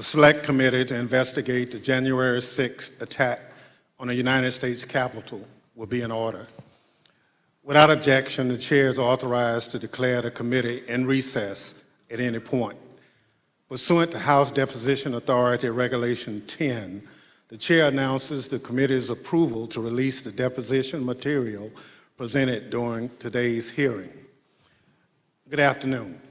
The Select Committee to investigate the January 6th attack on the United States Capitol will be in order. Without objection, the chair is authorized to declare the committee in recess at any point. Pursuant to House Deposition Authority Regulation 10, the chair announces the committee's approval to release the deposition material presented during today's hearing. Good afternoon.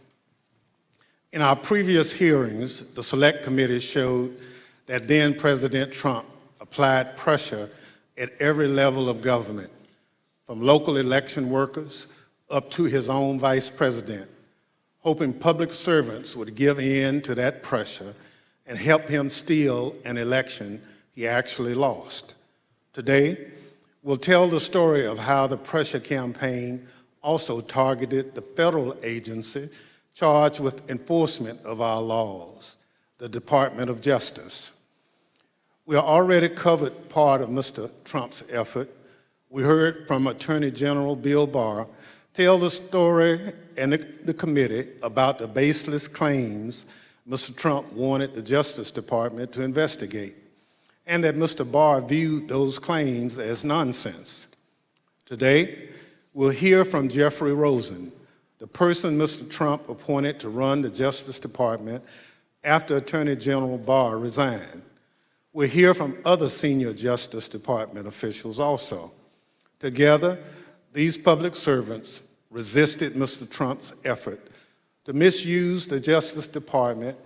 In our previous hearings, the Select Committee showed that then President Trump applied pressure at every level of government, from local election workers up to his own vice president, hoping public servants would give in to that pressure and help him steal an election he actually lost. Today, we'll tell the story of how the pressure campaign also targeted the federal agency charged with enforcement of our laws, the Department of Justice. We already covered part of Mr. Trump's effort. We heard from Attorney General Bill Barr tell the story and the committee about the baseless claims Mr. Trump wanted the Justice Department to investigate, and that Mr. Barr viewed those claims as nonsense. Today, we'll hear from Jeffrey Rosen, the person Mr. Trump appointed to run the Justice Department after Attorney General Barr resigned. We'll hear from other senior Justice Department officials also. Together, these public servants resisted Mr. Trump's effort to misuse the Justice Department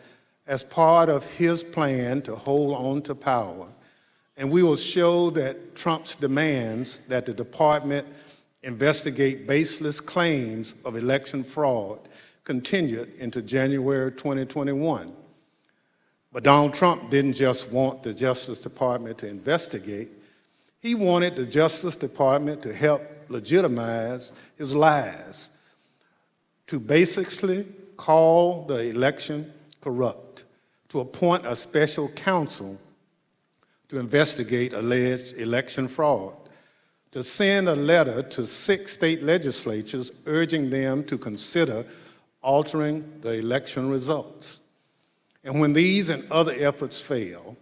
as part of his plan to hold on to power. And we will show that Trump's demands that the department investigate baseless claims of election fraud continued into January 2021. But Donald Trump didn't just want the Justice Department to investigate. He wanted the Justice Department to help legitimize his lies, to basically call the election corrupt, to appoint a special counsel to investigate alleged election fraud, to send a letter to 6 state legislatures urging them to consider altering the election results. And when these and other efforts failed,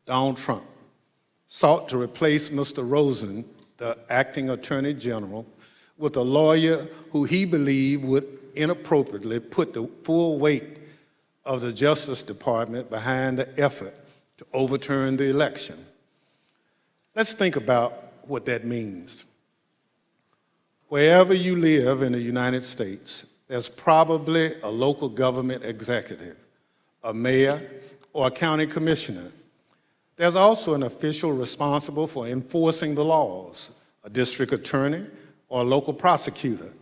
Donald Trump sought to replace Mr. Rosen, the acting Attorney General, with a lawyer who he believed would inappropriately put the full weight of the Justice Department behind the effort to overturn the election. Let's think about what that means. Wherever you live in the United States, there's probably a local government executive, a mayor, or a county commissioner. There's also an official responsible for enforcing the laws, a district attorney or a local prosecutor.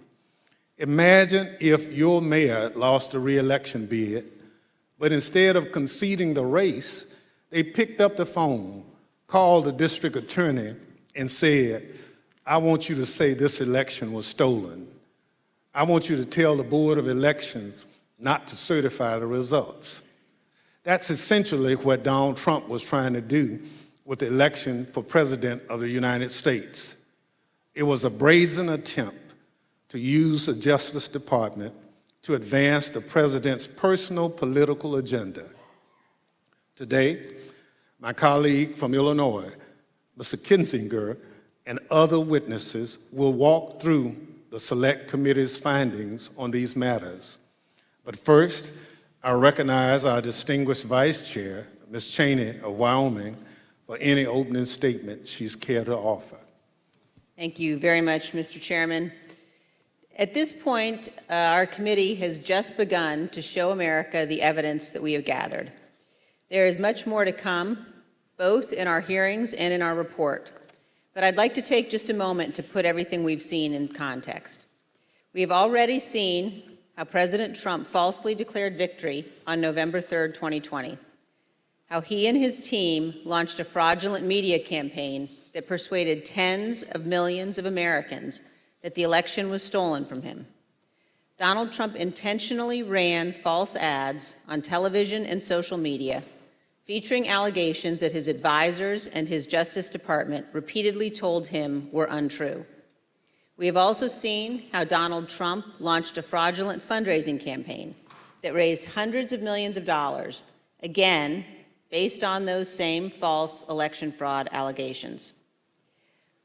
Imagine if your mayor lost a re-election bid, but instead of conceding the race, they picked up the phone, called the district attorney, and said, I want you to say this election was stolen. I want you to tell the Board of Elections not to certify the results. That's essentially what Donald Trump was trying to do with the election for President of the United States. It was a brazen attempt to use the Justice Department to advance the president's personal political agenda. Today, my colleague from Illinois, Mr. Kinzinger, and other witnesses will walk through the Select Committee's findings on these matters. But first, I recognize our distinguished Vice Chair, Ms. Cheney of Wyoming, for any opening statement she's care to offer. Thank you very much, Mr. Chairman. At this point, our committee has just begun to show America the evidence that we have gathered. There is much more to come, both in our hearings and in our report. But I'd like to take just a moment to put everything we've seen in context. We have already seen how President Trump falsely declared victory on November 3rd, 2020, how he and his team launched a fraudulent media campaign that persuaded tens of millions of Americans that the election was stolen from him. Donald Trump intentionally ran false ads on television and social media, featuring allegations that his advisors and his Justice Department repeatedly told him were untrue. We have also seen how Donald Trump launched a fraudulent fundraising campaign that raised hundreds of millions of dollars again, based on those same false election fraud allegations.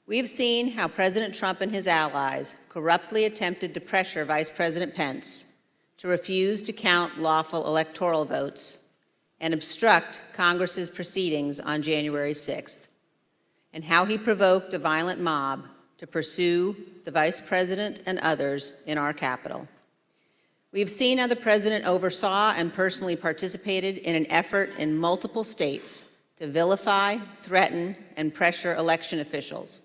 We have seen how President Trump and his allies corruptly attempted to pressure Vice President Pence to refuse to count lawful electoral votes and obstruct Congress's proceedings on January 6th, and how he provoked a violent mob to pursue the Vice President and others in our Capitol. We have seen how the President oversaw and personally participated in an effort in multiple states to vilify, threaten, and pressure election officials,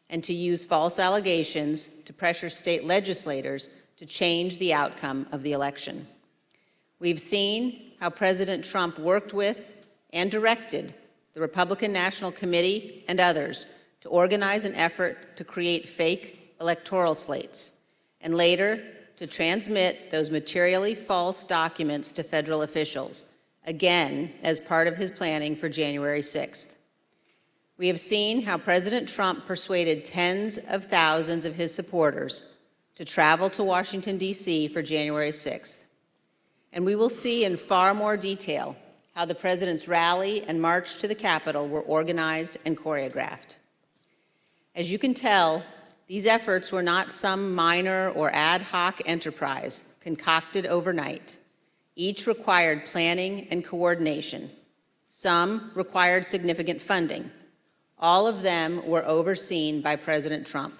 and to use false allegations to pressure state legislators to change the outcome of the election. We've seen how President Trump worked with and directed the Republican National Committee and others to organize an effort to create fake electoral slates, and later to transmit those materially false documents to federal officials, again as part of his planning for January 6th. We have seen how President Trump persuaded tens of thousands of his supporters to travel to Washington, D.C. for January 6th. And we will see in far more detail how the President's rally and march to the Capitol were organized and choreographed. As you can tell, these efforts were not some minor or ad hoc enterprise concocted overnight. Each required planning and coordination. Some required significant funding. All of them were overseen by President Trump.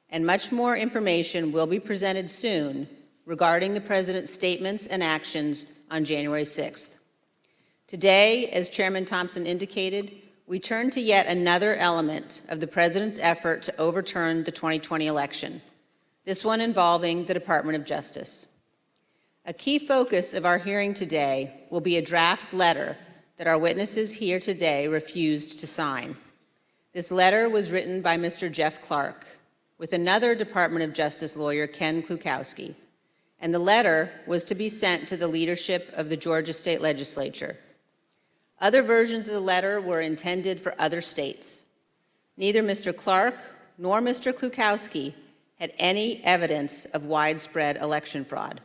And much more information will be presented soon regarding the President's statements and actions on January 6th. Today, as Chairman Thompson indicated, we turn to yet another element of the President's effort to overturn the 2020 election, this one involving the Department of Justice. A key focus of our hearing today will be a draft letter that our witnesses here today refused to sign. This letter was written by Mr. Jeff Clark with another Department of Justice lawyer, Ken Klukowski, and the letter was to be sent to the leadership of the Georgia State Legislature. Other versions of the letter were intended for other states. Neither Mr. Clark nor Mr. Klukowski had any evidence of widespread election fraud,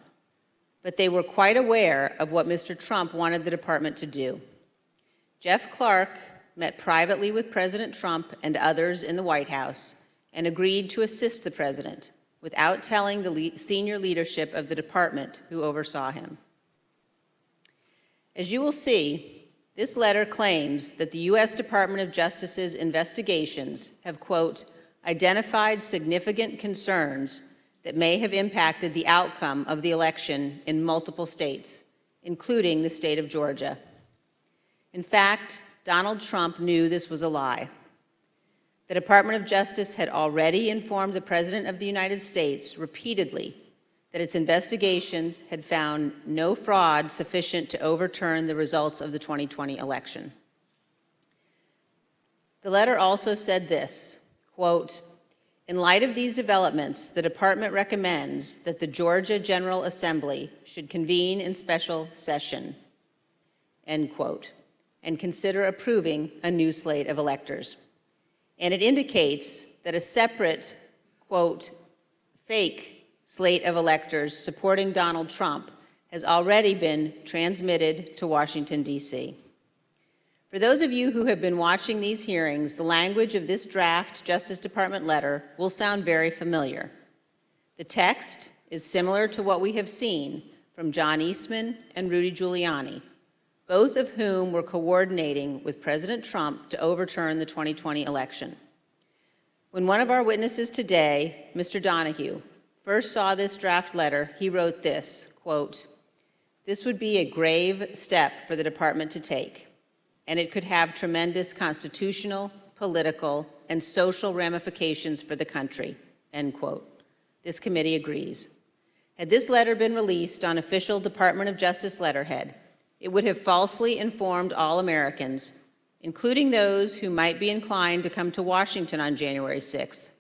but they were quite aware of what Mr. Trump wanted the department to do. Jeff Clark met privately with President Trump and others in the White House and agreed to assist the President without telling the senior leadership of the department who oversaw him. As you will see, this letter claims that the U.S. Department of Justice's investigations have, quote, identified significant concerns that may have impacted the outcome of the election in multiple states, including the state of Georgia. In fact, Donald Trump knew this was a lie. The Department of Justice had already informed the President of the United States repeatedly that its investigations had found no fraud sufficient to overturn the results of the 2020 election. The letter also said this, quote, in light of these developments, the department recommends that the Georgia General Assembly should convene in special session, end quote, and consider approving a new slate of electors. And it indicates that a separate, quote, fake slate of electors supporting Donald Trump has already been transmitted to Washington, D.C. For those of you who have been watching these hearings, the language of this draft Justice Department letter will sound very familiar. The text is similar to what we have seen from John Eastman and Rudy Giuliani, both of whom were coordinating with President Trump to overturn the 2020 election. When one of our witnesses today, Mr. Donahue, first saw this draft letter, he wrote this, quote, this would be a grave step for the department to take, and it could have tremendous constitutional, political, and social ramifications for the country, end quote. This committee agrees. Had this letter been released on official Department of Justice letterhead, it would have falsely informed all Americans, including those who might be inclined to come to Washington on January 6th,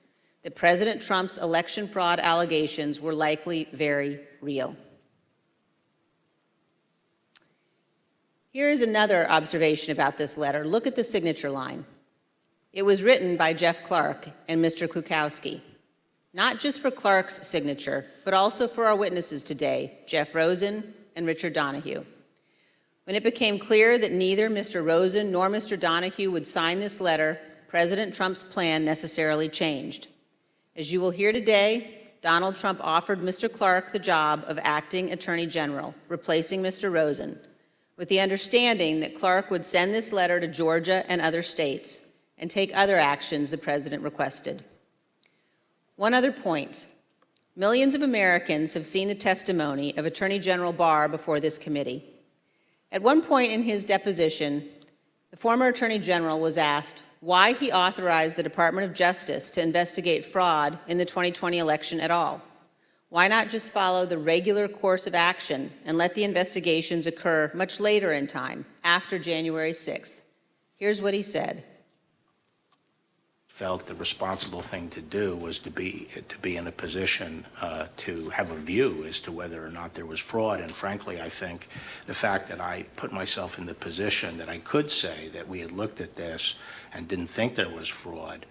that President Trump's election fraud allegations were likely very real. Here is another observation about this letter. Look at the signature line. It was written by Jeff Clark and Mr. Klukowski, not just for Clark's signature, but also for our witnesses today, Jeff Rosen and Richard Donahue. When it became clear that neither Mr. Rosen nor Mr. Donahue would sign this letter, President Trump's plan necessarily changed. As you will hear today, Donald Trump offered Mr. Clark the job of acting Attorney General, replacing Mr. Rosen, with the understanding that Clark would send this letter to Georgia and other states and take other actions the President requested. One other point. Millions of Americans have seen the testimony of Attorney General Barr before this committee. At one point in his deposition, the former Attorney General was asked why he authorized the Department of Justice to investigate fraud in the 2020 election at all. Why not just follow the regular course of action and let the investigations occur much later in time, after January 6th? Here's what he said. Felt the responsible thing to do was to be in a position to have a view as to whether or not there was fraud. And frankly, I think the fact that I put myself in the position that I could say that we had looked at this and didn't think there was fraud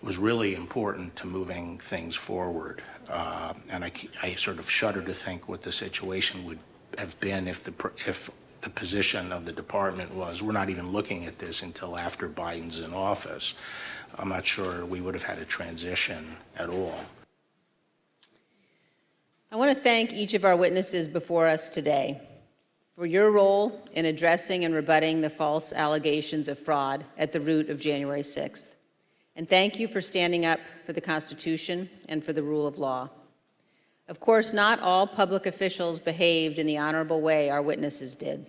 was really important to moving things forward. And I sort of shudder to think what the situation would have been if the position of the department was, we're not even looking at this until after Biden's in office. I'm not sure we would have had a transition at all. I want to thank each of our witnesses before us today for your role in addressing and rebutting the false allegations of fraud at the root of January 6th. And thank you for standing up for the Constitution and for the rule of law. Of course, not all public officials behaved in the honorable way our witnesses did.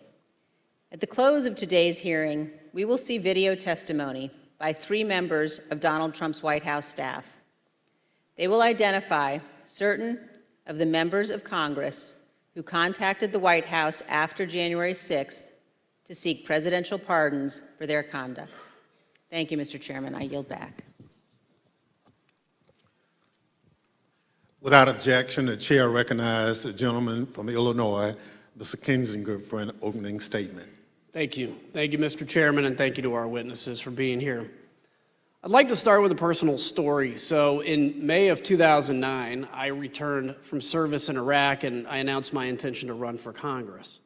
At the close of today's hearing, we will see video testimony by 3 members of Donald Trump's White House staff. They will identify certain of the members of Congress who contacted the White House after January 6th to seek presidential pardons for their conduct. Thank you, Mr. Chairman. I yield back. Without objection, the chair recognizes the gentleman from Illinois, Mr. Kinzinger, for an opening statement. Thank you. Thank you, Mr. Chairman, and thank you to our witnesses for being here. I'd like to start with a personal story. So in May of 2009, I returned from service in Iraq, and I announced my intention to run for Congress.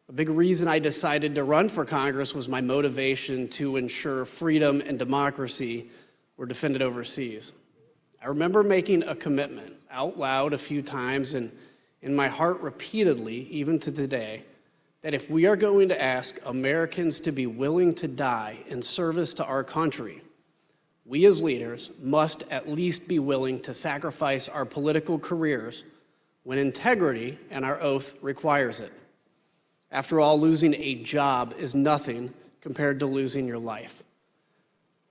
A big reason I decided to run for Congress was my motivation to ensure freedom and democracy were defended overseas. I remember making a commitment out loud a few times and in my heart repeatedly, even to today, that if we are going to ask Americans to be willing to die in service to our country, we as leaders must at least be willing to sacrifice our political careers when integrity and our oath requires it. After all, losing a job is nothing compared to losing your life.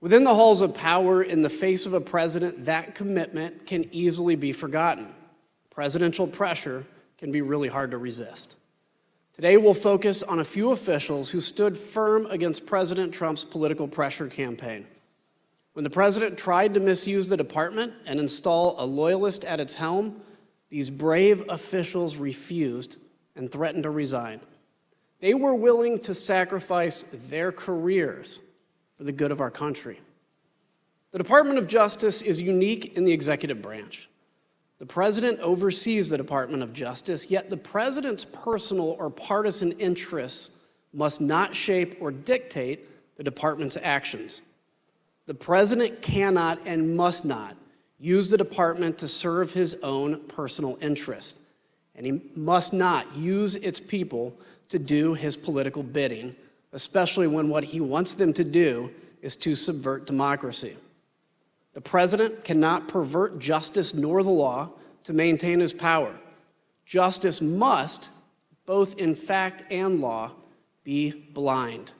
Within the halls of power, in the face of a president, that commitment can easily be forgotten. Presidential pressure can be really hard to resist. Today, we'll focus on a few officials who stood firm against President Trump's political pressure campaign. When the president tried to misuse the department and install a loyalist at its helm, these brave officials refused and threatened to resign. They were willing to sacrifice their careers for the good of our country. The Department of Justice is unique in the executive branch. The president oversees the Department of Justice, yet the president's personal or partisan interests must not shape or dictate the department's actions. The president cannot and must not use the department to serve his own personal interest, and he must not use its people to do his political bidding, especially when what he wants them to do is to subvert democracy. The president cannot pervert justice nor the law to maintain his power. Justice must, both in fact and law, be blind.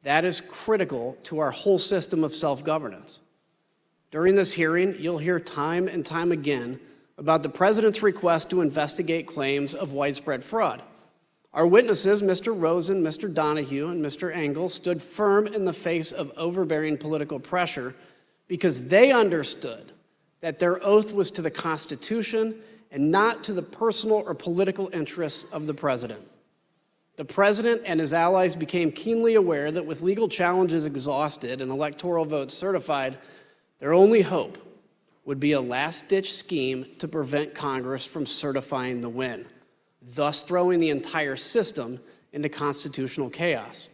That is critical to our whole system of self-governance. During this hearing, you'll hear time and time again about the president's request to investigate claims of widespread fraud. Our witnesses, Mr. Rosen, Mr. Donahue, and Mr. Engel, stood firm in the face of overbearing political pressure because they understood that their oath was to the Constitution and not to the personal or political interests of the president. The president and his allies became keenly aware that with legal challenges exhausted and electoral votes certified, their only hope would be a last-ditch scheme to prevent Congress from certifying the win, thus throwing the entire system into constitutional chaos.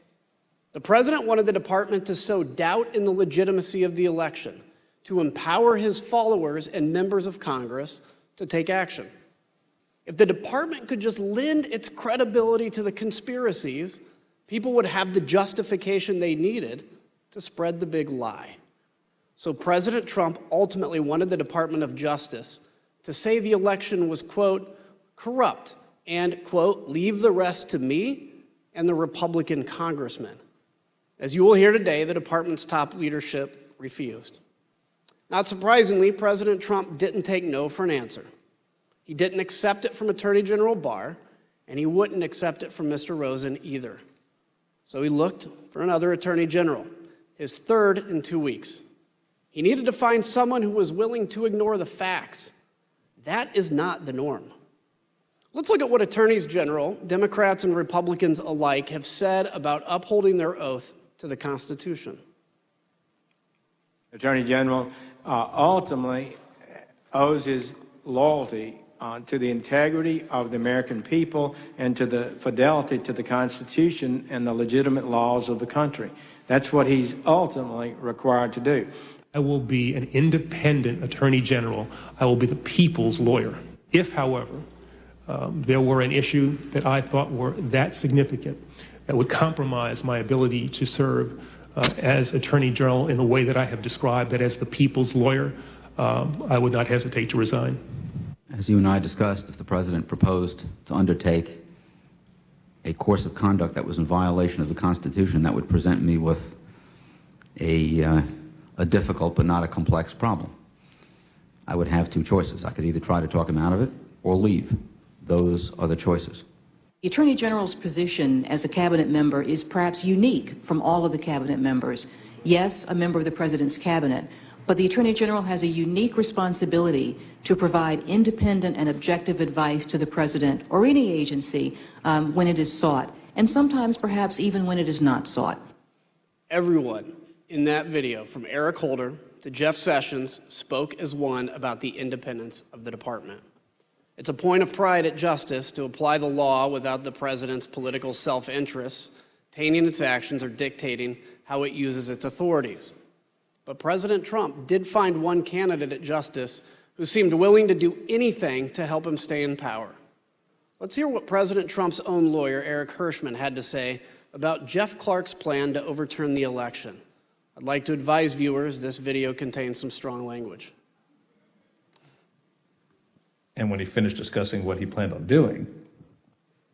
The president wanted the department to sow doubt in the legitimacy of the election, to empower his followers and members of Congress to take action. If the department could just lend its credibility to the conspiracies, people would have the justification they needed to spread the big lie. So President Trump ultimately wanted the Department of Justice to say the election was, quote, corrupt, and, quote, leave the rest to me and the Republican congressmen. As you will hear today, the department's top leadership refused. Not surprisingly, President Trump didn't take no for an answer. He didn't accept it from Attorney General Barr, and he wouldn't accept it from Mr. Rosen either. So he looked for another Attorney General, his third in 2 weeks. He needed to find someone who was willing to ignore the facts. That is not the norm. Let's look at what attorneys general, Democrats and Republicans alike, have said about upholding their oath to the Constitution. Attorney General ultimately owes his loyalty to the integrity of the American people and to the fidelity to the Constitution and the legitimate laws of the country. That's what he's ultimately required to do. I will be an independent attorney general. I will be the people's lawyer. If, however, there were an issue that I thought were that significant that would compromise my ability to serve as attorney general in the way that I have described, that as the people's lawyer, I would not hesitate to resign. As you and I discussed, if the president proposed to undertake a course of conduct that was in violation of the Constitution, that would present me with a difficult but not a complex problem. I would have two choices. I could either try to talk him out of it or leave. Those are the choices. The Attorney General's position as a cabinet member is perhaps unique from all of the cabinet members. Yes, a member of the president's cabinet, but the Attorney General has a unique responsibility to provide independent and objective advice to the president or any agency when it is sought, and sometimes perhaps even when it is not sought. Everyone in that video, from Eric Holder to Jeff Sessions, spoke as one about the independence of the department. It's a point of pride at Justice to apply the law without the president's political self-interest tainting its actions or dictating how it uses its authorities. But President Trump did find one candidate at Justice who seemed willing to do anything to help him stay in power. Let's hear what President Trump's own lawyer, Eric Hirschman, had to say about Jeff Clark's plan to overturn the election. I'd like to advise viewers this video contains some strong language. And when he finished discussing what he planned on doing,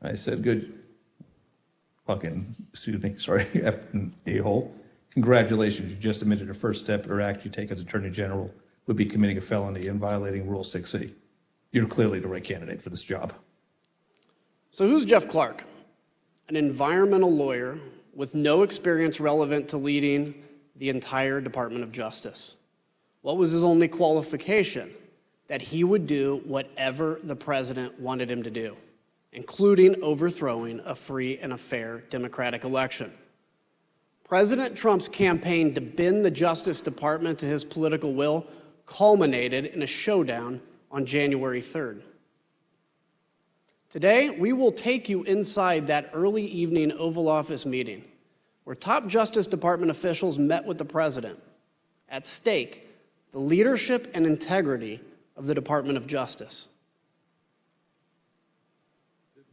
I said, good fucking, effing a-hole. Congratulations, you just admitted a first step or act you take as Attorney General would be committing a felony and violating Rule 6C. You're clearly the right candidate for this job. So who's Jeff Clark? An environmental lawyer with no experience relevant to leading the entire Department of Justice. What was his only qualification? That he would do whatever the president wanted him to do, including overthrowing a free and a fair democratic election. President Trump's campaign to bend the Justice Department to his political will culminated in a showdown on January 3rd. Today, we will take you inside that early evening Oval Office meeting where top Justice Department officials met with the president. At stake, the leadership and integrity of the Department of Justice.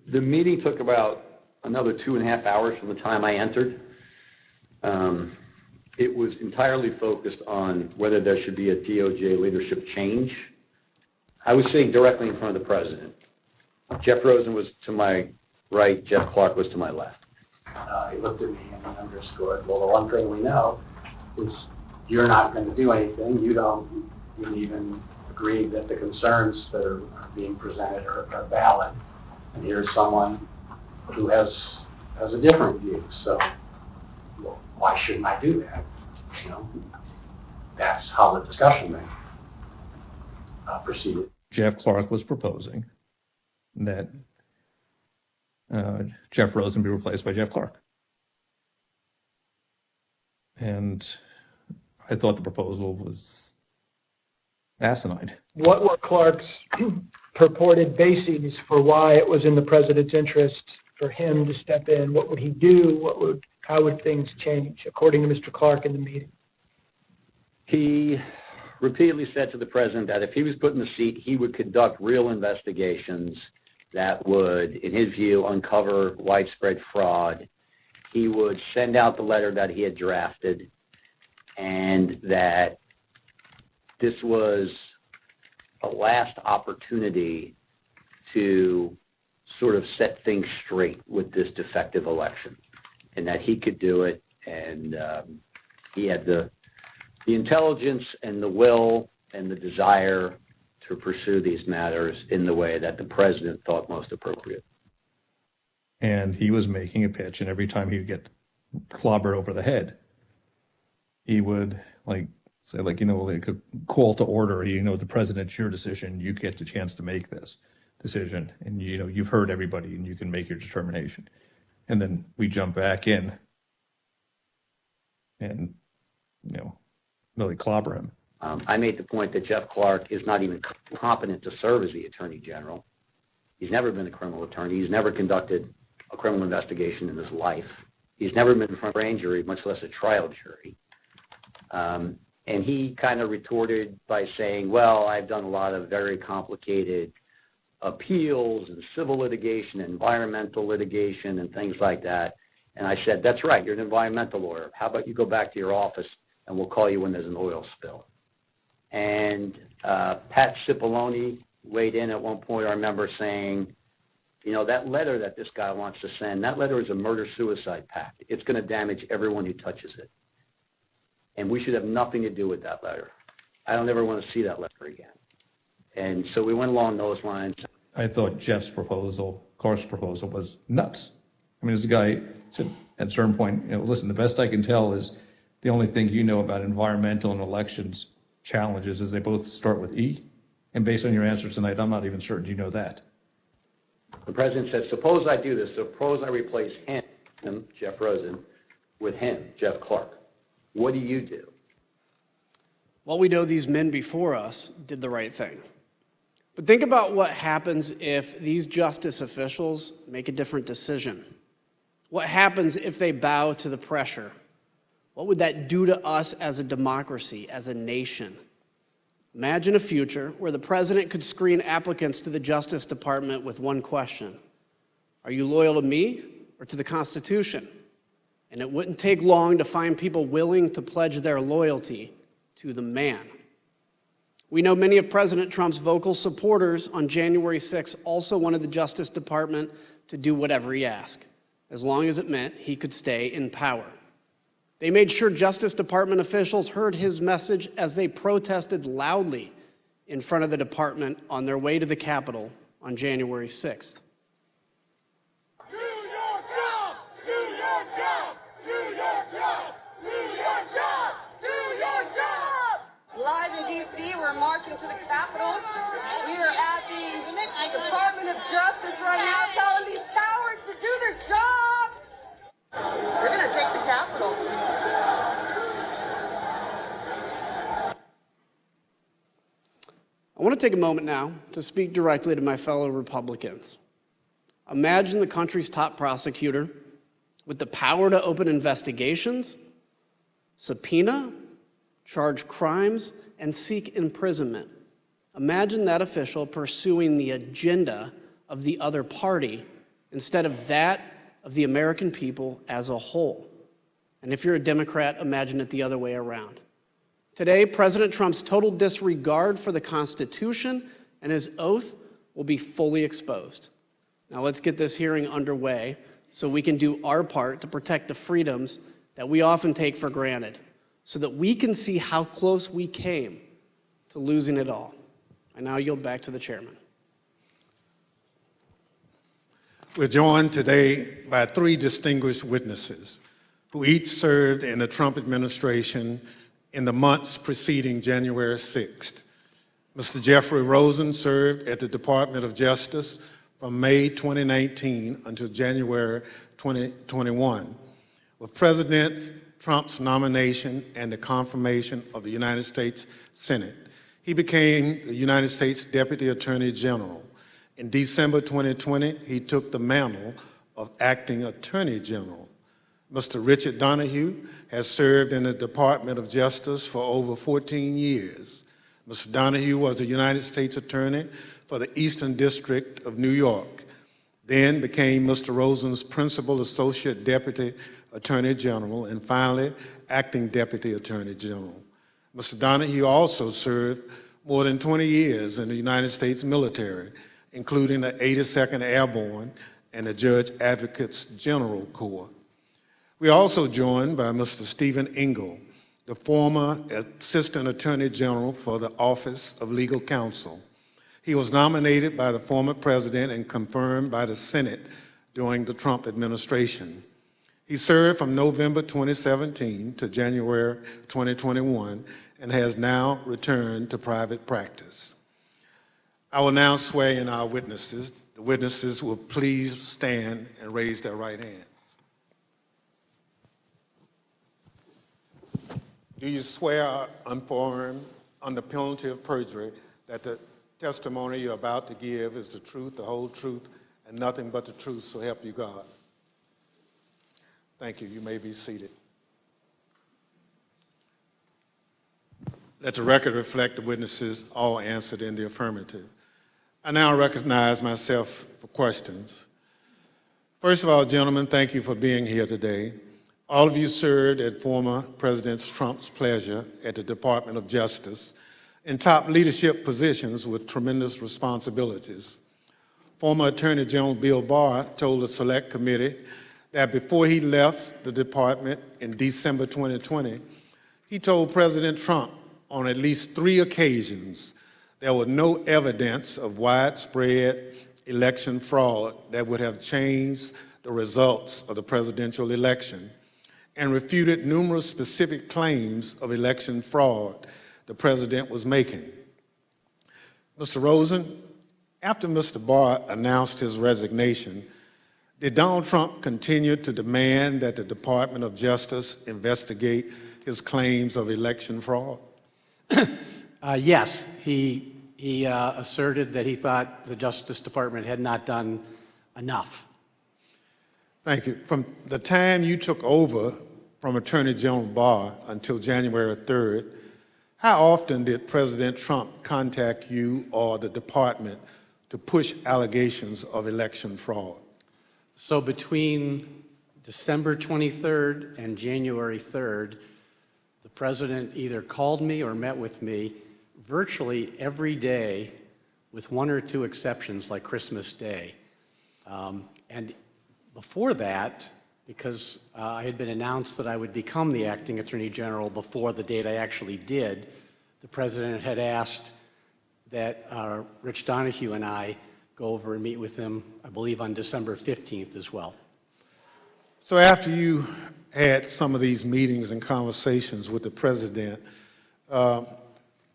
The meeting took about another 2.5 hours from the time I entered. It was entirely focused on whether there should be a DOJ leadership change. I was sitting directly in front of the president. Jeff Rosen was to my right, Jeff Clark was to my left. He looked at me and he underscored, well, the one thing we know is you're not going to do anything. You don't even agree that the concerns that are being presented are valid. And here's someone who has a different view. So, well, why shouldn't I do that? You know, that's how the discussion then proceeded. Jeff Clark was proposing that Jeff Rosen be replaced by Jeff Clark. And I thought the proposal was asinine. What were Clark's purported bases for why it was in the president's interest for him to step in? What would he do? How would things change, according to Mr. Clark in the meeting? He repeatedly said to the president that if he was put in the seat, he would conduct real investigations that would, in his view, uncover widespread fraud. He would send out the letter that he had drafted, and that this was a last opportunity to sort of set things straight with this defective election, and that he could do it, and he had the intelligence and the will and the desire to pursue these matters in the way that the president thought most appropriate. And he was making a pitch, and every time he would get clobbered over the head, he would say, like a call to order, the president's your decision, you get the chance to make this decision, and you've heard everybody and you can make your determination. And then we jump back in and really clobber him. I made the point that Jeff Clark is not even competent to serve as the Attorney General. He's never been a criminal attorney. He's never conducted a criminal investigation in his life. He's never been in front of a grand jury, much less a trial jury. And he kind of retorted by saying, well, I've done a lot of very complicated appeals and civil litigation, environmental litigation, and things like that. And I said, that's right, you're an environmental lawyer. How about you go back to your office and we'll call you when there's an oil spill. And Pat Cipollone weighed in at one point, I remember saying, that letter that this guy wants to send, that letter is a murder-suicide pact. It's going to damage everyone who touches it. And we should have nothing to do with that letter. I don't ever want to see that letter again. And so we went along those lines. I thought Jeff's proposal, Clark's proposal, was nuts. I mean, as a guy said at a certain point, listen, the best I can tell is the only thing you know about environmental and elections challenges is they both start with E. And based on your answer tonight, I'm not even certain you know that. The president said, suppose I do this. Suppose I replace him, Jeff Rosen, with him, Jeff Clark. What do you do? Well, we know these men before us did the right thing. But think about what happens if these justice officials make a different decision. What happens if they bow to the pressure? What would that do to us as a democracy, as a nation? Imagine a future where the president could screen applicants to the Justice Department with one question. Are you loyal to me or to the Constitution? And it wouldn't take long to find people willing to pledge their loyalty to the man. We know many of President Trump's vocal supporters on January 6th also wanted the Justice Department to do whatever he asked, as long as it meant he could stay in power. They made sure Justice Department officials heard his message as they protested loudly in front of the department on their way to the Capitol on January 6th. Do your job! Do your job! Do your job! Do your job! Do your job! Live in D.C., we're marching to the Capitol. We are at the Department of Justice right now telling these cowards to do their job. We're going to take the Capitol. I want to take a moment now to speak directly to my fellow Republicans. Imagine the country's top prosecutor with the power to open investigations, subpoena, charge crimes, and seek imprisonment. Imagine that official pursuing the agenda of the other party instead of that of the American people as a whole. And if you're a Democrat, imagine it the other way around. Today, President Trump's total disregard for the Constitution and his oath will be fully exposed. Now let's get this hearing underway so we can do our part to protect the freedoms that we often take for granted, so that we can see how close we came to losing it all. I now yield back to the chairman. We're joined today by three distinguished witnesses who each served in the Trump administration in the months preceding January 6th. Mr. Jeffrey Rosen served at the Department of Justice from May 2019 until January 2021. With President Trump's nomination and the confirmation of the United States Senate, he became the United States Deputy Attorney General. In December 2020, he took the mantle of Acting Attorney General. Mr. Richard Donahue has served in the Department of Justice for over 14 years. Mr. Donahue was a United States Attorney for the Eastern District of New York, then became Mr. Rosen's Principal Associate Deputy Attorney General, and finally, Acting Deputy Attorney General. Mr. Donahue also served more than 20 years in the United States military, including the 82nd Airborne and the Judge Advocates General Corps. We are also joined by Mr. Stephen Engel, the former Assistant Attorney General for the Office of Legal Counsel. He was nominated by the former president and confirmed by the Senate during the Trump administration. He served from November 2017 to January 2021 and has now returned to private practice. I will now swear in our witnesses. The witnesses will please stand and raise their right hands. Do you swear unaffirmed under penalty of perjury that the testimony you're about to give is the truth, the whole truth, and nothing but the truth, so help you God? Thank you. You may be seated. Let the record reflect the witnesses all answered in the affirmative. I now recognize myself for questions. First of all, gentlemen, thank you for being here today. All of you served at former President Trump's pleasure at the Department of Justice in top leadership positions with tremendous responsibilities. Former Attorney General Bill Barr told the Select Committee that before he left the department in December 2020, he told President Trump on at least 3 occasions there was no evidence of widespread election fraud that would have changed the results of the presidential election, and refuted numerous specific claims of election fraud the president was making. Mr. Rosen, after Mr. Barr announced his resignation, did Donald Trump continue to demand that the Department of Justice investigate his claims of election fraud? Yes, he asserted that he thought the Justice Department had not done enough. Thank you. From the time you took over from Attorney General Barr until January 3rd, how often did President Trump contact you or the department to push allegations of election fraud? So between December 23rd and January 3rd, the president either called me or met with me virtually every day, with 1 or 2 exceptions like Christmas Day. And before that, because I had been announced that I would become the acting attorney general before the date I actually did, the president had asked that Rich Donahue and I go over and meet with him, I believe, on December 15th as well. So after you had some of these meetings and conversations with the president,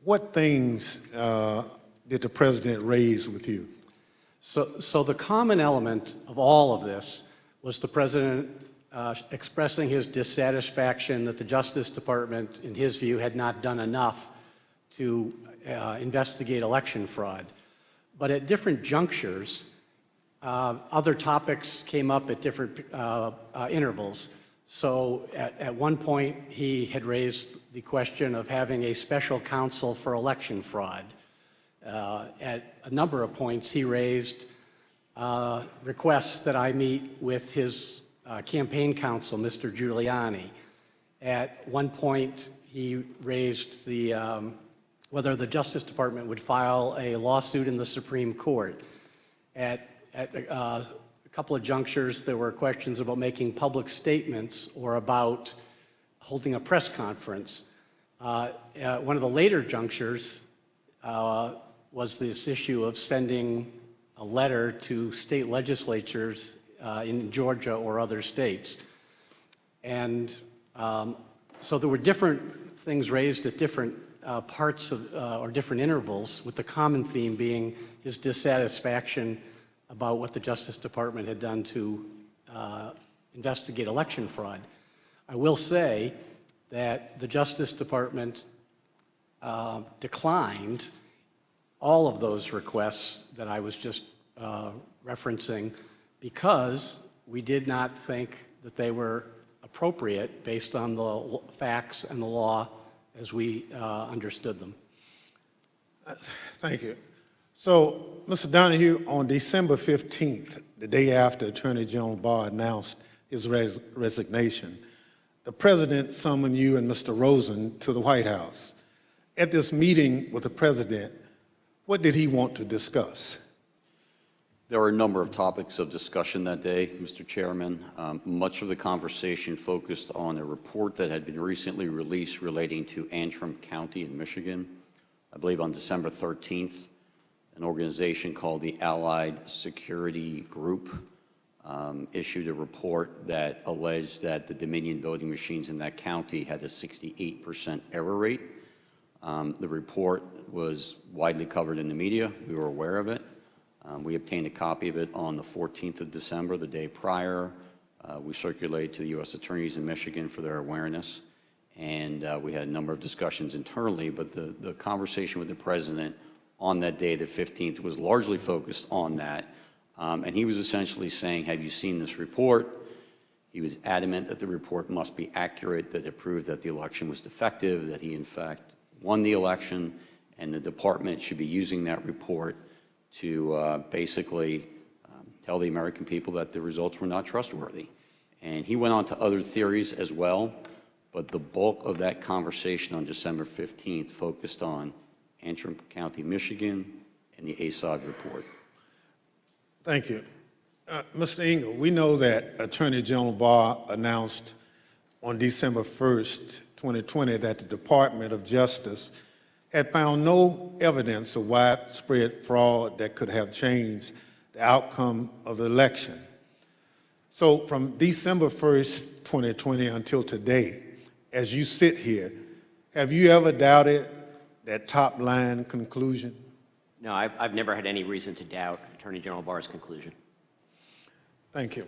what things did the president raise with you? So the common element of all of this was the president expressing his dissatisfaction that the Justice Department, in his view, had not done enough to investigate election fraud. But at different junctures, other topics came up at different intervals. So at one point, he had raised the question of having a special counsel for election fraud. At a number of points, he raised requests that I meet with his campaign counsel, Mr. Giuliani. At one point, he raised whether the Justice Department would file a lawsuit in the Supreme Court. At a couple of junctures, there were questions about making public statements or about holding a press conference. One of the later junctures was this issue of sending a letter to state legislatures in Georgia or other states. And so there were different things raised at different parts of, or different intervals, with the common theme being his dissatisfaction about what the Justice Department had done to investigate election fraud. I will say that the Justice Department declined all of those requests that I was just referencing because we did not think that they were appropriate based on the facts and the law as we understood them. Thank you. So, Mr. Donahue, on December 15th, the day after Attorney General Barr announced his resignation, the President summoned you and Mr. Rosen to the White House. At this meeting with the President, what did he want to discuss? There were a number of topics of discussion that day, Mr. Chairman. Much of the conversation focused on a report that had been recently released relating to Antrim County in Michigan. I believe on December 13th, an organization called the Allied Security Group issued a report that alleged that the Dominion voting machines in that county had a 68% error rate. The report was widely covered in the media. We were aware of it. We obtained a copy of it on the 14th of December, the day prior. We circulated to the U.S. attorneys in Michigan for their awareness. And we had a number of discussions internally, but the conversation with the President on that day, the 15th, was largely focused on that. And he was essentially saying, have you seen this report? He was adamant that the report must be accurate, that it proved that the election was defective, that he in fact won the election, and the department should be using that report to basically tell the American people that the results were not trustworthy. And he went on to other theories as well, but the bulk of that conversation on December 15th focused on Antrim County, Michigan, and the ASOG report. Thank you. Mr. Engel, we know that Attorney General Barr announced on December 1st, 2020, that the Department of Justice had found no evidence of widespread fraud that could have changed the outcome of the election. So from December 1st, 2020 until today, as you sit here, have you ever doubted that top line conclusion? No, I've never had any reason to doubt Attorney General Barr's conclusion. Thank you.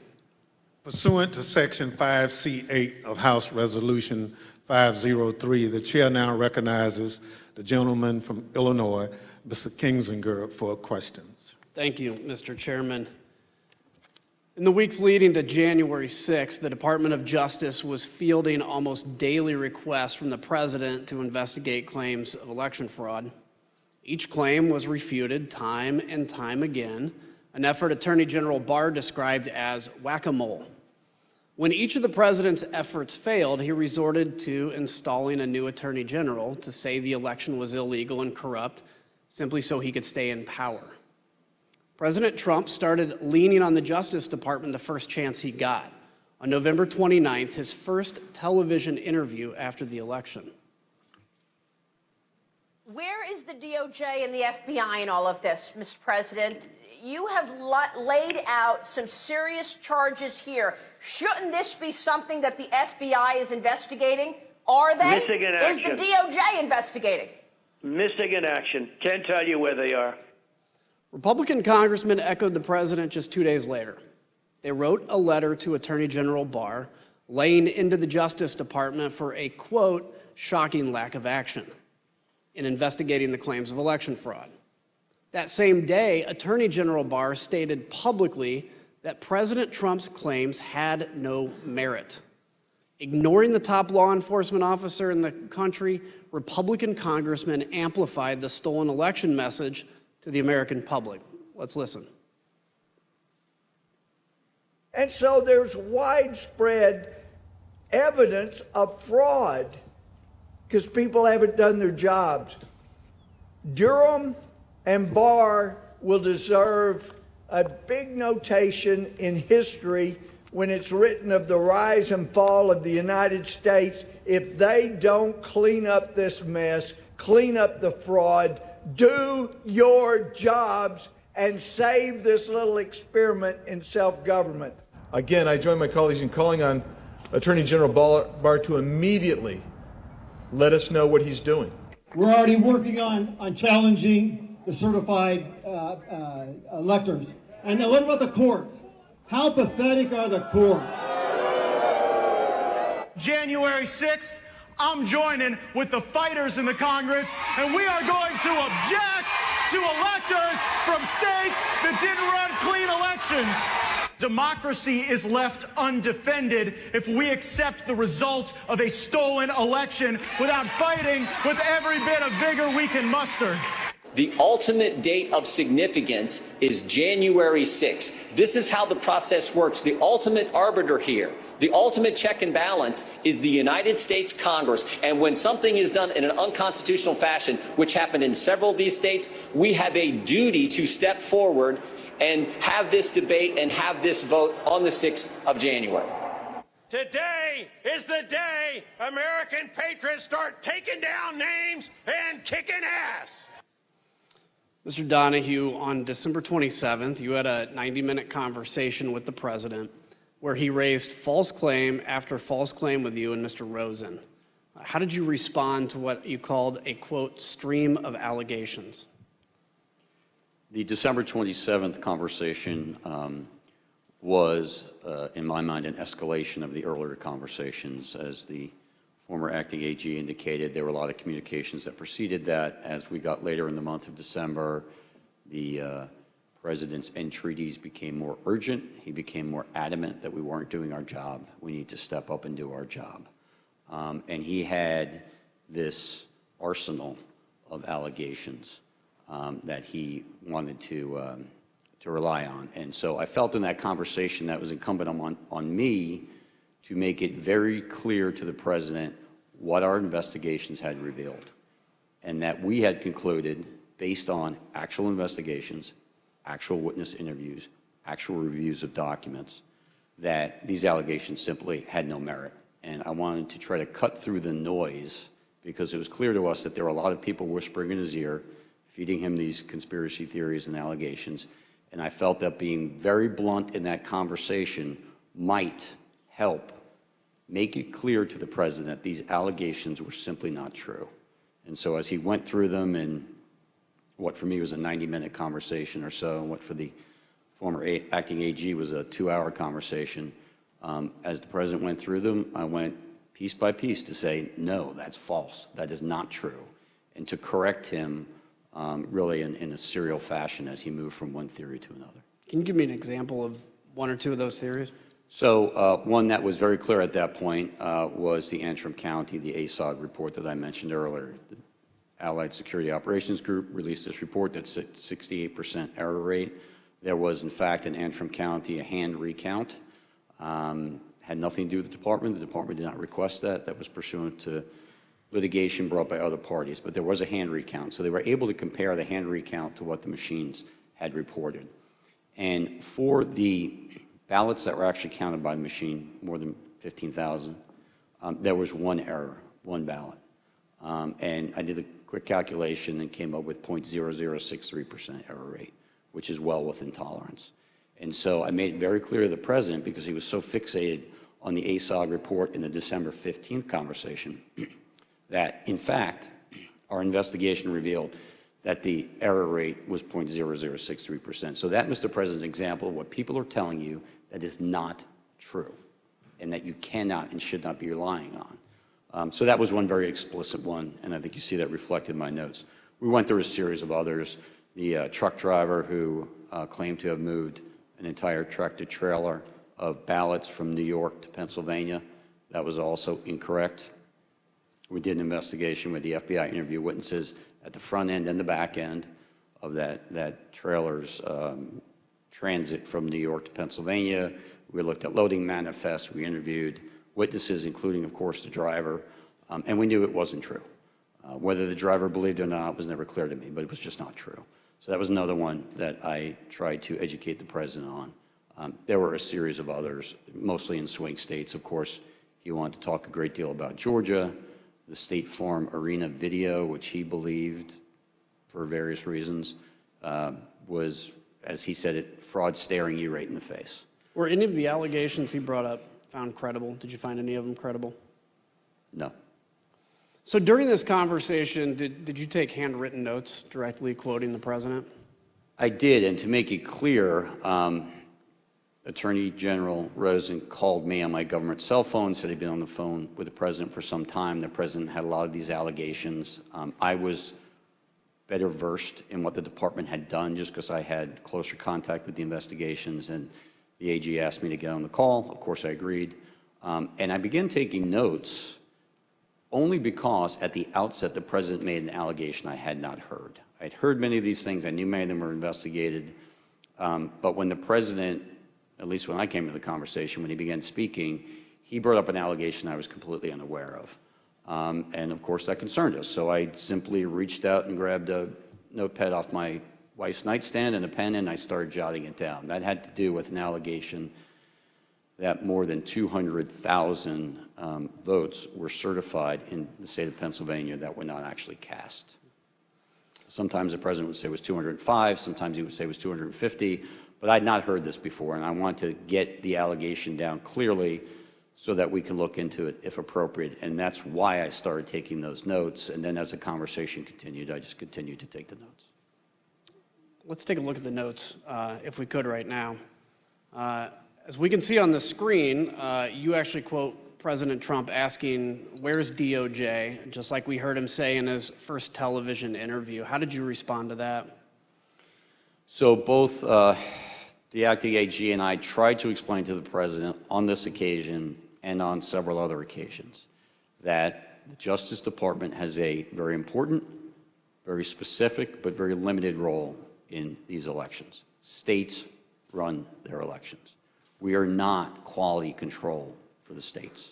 Pursuant to Section 5C8 of House Resolution 503, the chair now recognizes the gentleman from Illinois, Mr. Kinzinger, for questions. Thank you, Mr. Chairman. In the weeks leading to January 6th, the Department of Justice was fielding almost daily requests from the President to investigate claims of election fraud. Each claim was refuted time and time again, an effort Attorney General Barr described as whack-a-mole. When each of the President's efforts failed, he resorted to installing a new Attorney General to say the election was illegal and corrupt, simply so he could stay in power. President Trump started leaning on the Justice Department the first chance he got. On November 29th, his first television interview after the election. Where is the DOJ and the FBI in all of this, Mr. President? You have laid out some serious charges here. Shouldn't this be something that the FBI is investigating? Are they? Missing in action. Is the DOJ investigating? Missing in action. Can't tell you where they are. Republican congressmen echoed the President just 2 days later. They wrote a letter to Attorney General Barr laying into the Justice Department for a, quote, shocking lack of action in investigating the claims of election fraud. That same day, Attorney General Barr stated publicly that President Trump's claims had no merit. Ignoring the top law enforcement officer in the country, Republican congressmen amplified the stolen election message to the American public. Let's listen. And so there's widespread evidence of fraud because people haven't done their jobs. Durham and Barr will deserve a big notation in history when it's written of the rise and fall of the United States if they don't clean up this mess, clean up the fraud, do your jobs, and save this little experiment in self-government. Again, I join my colleagues in calling on Attorney General Barr to immediately let us know what he's doing. We're already working on challenging the certified electors. And now what about the courts? How pathetic are the courts? January 6th, I'm joining with the fighters in the Congress, and we are going to object to electors from states that didn't run clean elections. Democracy is left undefended if we accept the result of a stolen election without fighting with every bit of vigor we can muster. The ultimate date of significance is January 6th. This is how the process works. The ultimate arbiter here, the ultimate check and balance is the United States Congress. And when something is done in an unconstitutional fashion, which happened in several of these states, we have a duty to step forward and have this debate and have this vote on the 6th of January. Today is the day American patriots start taking down names and kicking ass. Mr. Donahue, on December 27th, you had a 90-minute conversation with the president where he raised false claim after false claim with you and Mr. Rosen. How did you respond to what you called a, quote, stream of allegations? The December 27th conversation was, in my mind, an escalation of the earlier conversations. As the former acting AG indicated, there were a lot of communications that preceded that. As we got later in the month of December, the president's entreaties became more urgent. He became more adamant that we weren't doing our job. We need to step up and do our job. And he had this arsenal of allegations that he wanted to rely on. And so I felt in that conversation that was incumbent on me to make it very clear to the president what our investigations had revealed, and that we had concluded, based on actual investigations, actual witness interviews, actual reviews of documents, that these allegations simply had no merit. And I wanted to try to cut through the noise, because it was clear to us that there were a lot of people whispering in his ear, feeding him these conspiracy theories and allegations. And I felt that being very blunt in that conversation might help make it clear to the president that these allegations were simply not true. And so as he went through them in what for me was a 90-minute conversation or so, and what for the former acting AG was a 2-hour conversation, as the president went through them, I went piece by piece to say, no, that's false. That is not true. And to correct him really in a serial fashion as he moved from one theory to another. Can you give me an example of one or two of those theories? So one that was very clear at that point was the Antrim County, the ASOG report that I mentioned earlier. The Allied Security Operations Group released this report that's at 68% error rate. There was, in fact, in Antrim County, a hand recount. Had nothing to do with the department. The department did not request that. That was pursuant to litigation brought by other parties. But there was a hand recount. So they were able to compare the hand recount to what the machines had reported. And for the ballots that were actually counted by the machine, more than 15,000, there was one error, one ballot. And I did a quick calculation and came up with 0.0063% error rate, which is well within tolerance. And so I made it very clear to the president, because he was so fixated on the ASOG report in the December 15th conversation, that in fact, our investigation revealed that the error rate was 0.0063%. So that, Mr. President's example of what people are telling you that is not true, and that you cannot and should not be relying on. So that was one very explicit one, and I think you see that reflected in my notes. We went through a series of others. The truck driver who claimed to have moved an entire tractor-trailer of ballots from New York to Pennsylvania, that was also incorrect. We did an investigation where the FBI interviewed witnesses at the front end and the back end of that trailer's transit from New York to Pennsylvania. We looked at loading manifests. We interviewed witnesses, including, of course, the driver, and we knew it wasn't true. Whether the driver believed it or not was never clear to me, but it was just not true. So that was another one that I tried to educate the president on. There were a series of others, mostly in swing states. Of course, he wanted to talk a great deal about Georgia, the State Farm Arena video, which he believed, for various reasons, was, as he said it, fraud staring you right in the face. Were any of the allegations he brought up found credible? Did you find any of them credible? No. So during this conversation, did you take handwritten notes directly quoting the president? I did, and to make it clear, Attorney General Rosen called me on my government cell phone, said he'd been on the phone with the president for some time. The president had a lot of these allegations. I was better versed in what the department had done just because I had closer contact with the investigations, and The AG asked me to get on the call. Of course, I agreed. And I began taking notes only because at the outset the president made an allegation I had not heard. I'd heard many of these things. I knew many of them were investigated. But when the president, at least when I came to the conversation, when he began speaking, he brought up an allegation I was completely unaware of. And of course that concerned us. So I simply reached out and grabbed a notepad off my wife's nightstand and a pen, and I started jotting it down. That had to do with an allegation that more than 200,000 votes were certified in the state of Pennsylvania that were not actually cast. Sometimes the president would say it was 205, sometimes he would say it was 250, but I'd not heard this before, and I want to get the allegation down clearly so that we can look into it if appropriate, and that's why I started taking those notes, and then as the conversation continued, I just continued to take the notes. Let's take a look at the notes, if we could right now. As we can see on the screen, you actually quote President Trump asking, "Where's DOJ?" just like we heard him say in his first television interview. How did you respond to that? So both the acting AG and I tried to explain to the president on this occasion and on several other occasions that the Justice Department has a very important, very specific, but very limited role in these elections. States run their elections. We are not quality control for the states.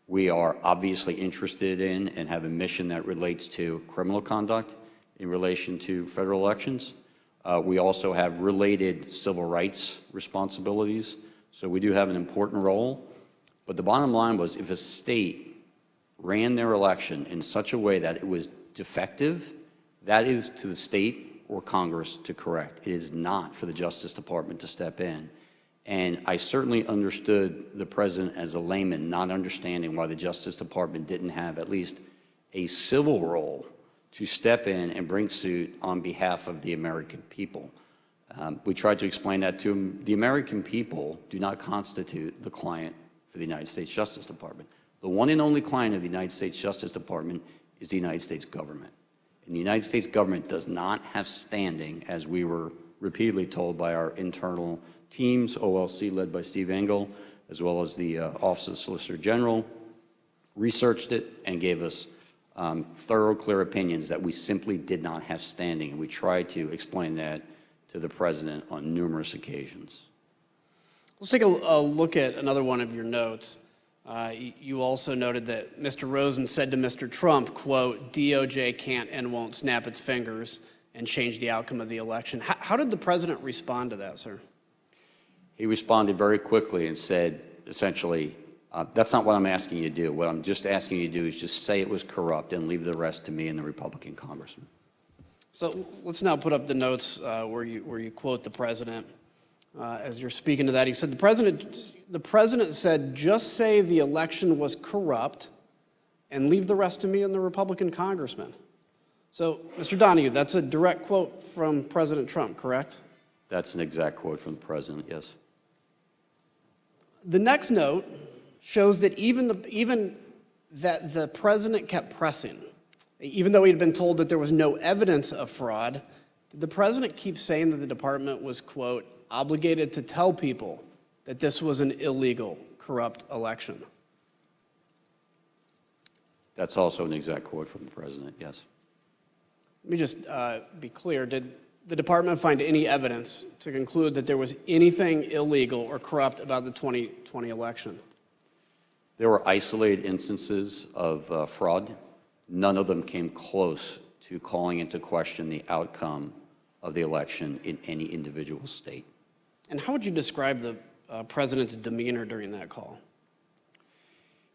We are obviously interested in and have a mission that relates to criminal conduct in relation to federal elections. We also have related civil rights responsibilities, so we do have an important role. But the bottom line was, if a state ran their election in such a way that it was defective, that is to the state or Congress to correct. It is not for the Justice Department to step in. And I certainly understood the president as a layman, not understanding why the Justice Department didn't have at least a civil role to step in and bring suit on behalf of the American people. We tried to explain that to him. The American people do not constitute the client for the United States Justice Department. The one and only client of the United States Justice Department is the United States government. And the United States government does not have standing, as we were repeatedly told by our internal teams, OLC led by Steve Engel, as well as the Office of the Solicitor General, researched it and gave us thorough, clear opinions that we simply did not have standing. And we tried to explain that to the president on numerous occasions. Let's take a look at another one of your notes. You also noted that Mr. Rosen said to Mr. Trump, quote, "DOJ can't and won't snap its fingers and change the outcome of the election." How did the president respond to that, sir? He responded very quickly and said, essentially, that's not what I'm asking you to do. What I'm just asking you to do is just say it was corrupt and leave the rest to me and the Republican congressman. So let's now put up the notes where you quote the president. As you're speaking to that, he said, the president said, "Just say the election was corrupt and leave the rest to me and the Republican congressman." So, Mr. Donahue, that's a direct quote from President Trump, correct? That's an exact quote from the president, yes. The next note shows that even that the president kept pressing. Even though he had been told that there was no evidence of fraud, did the president keep saying that the department was, quote, "obligated to tell people that this was an illegal, corrupt election"? That's also an exact quote from the president, yes. Let me just be clear. Did the department find any evidence to conclude that there was anything illegal or corrupt about the 2020 election? There were isolated instances of fraud. None of them came close to calling into question the outcome of the election in any individual state. And how would you describe the president's demeanor during that call?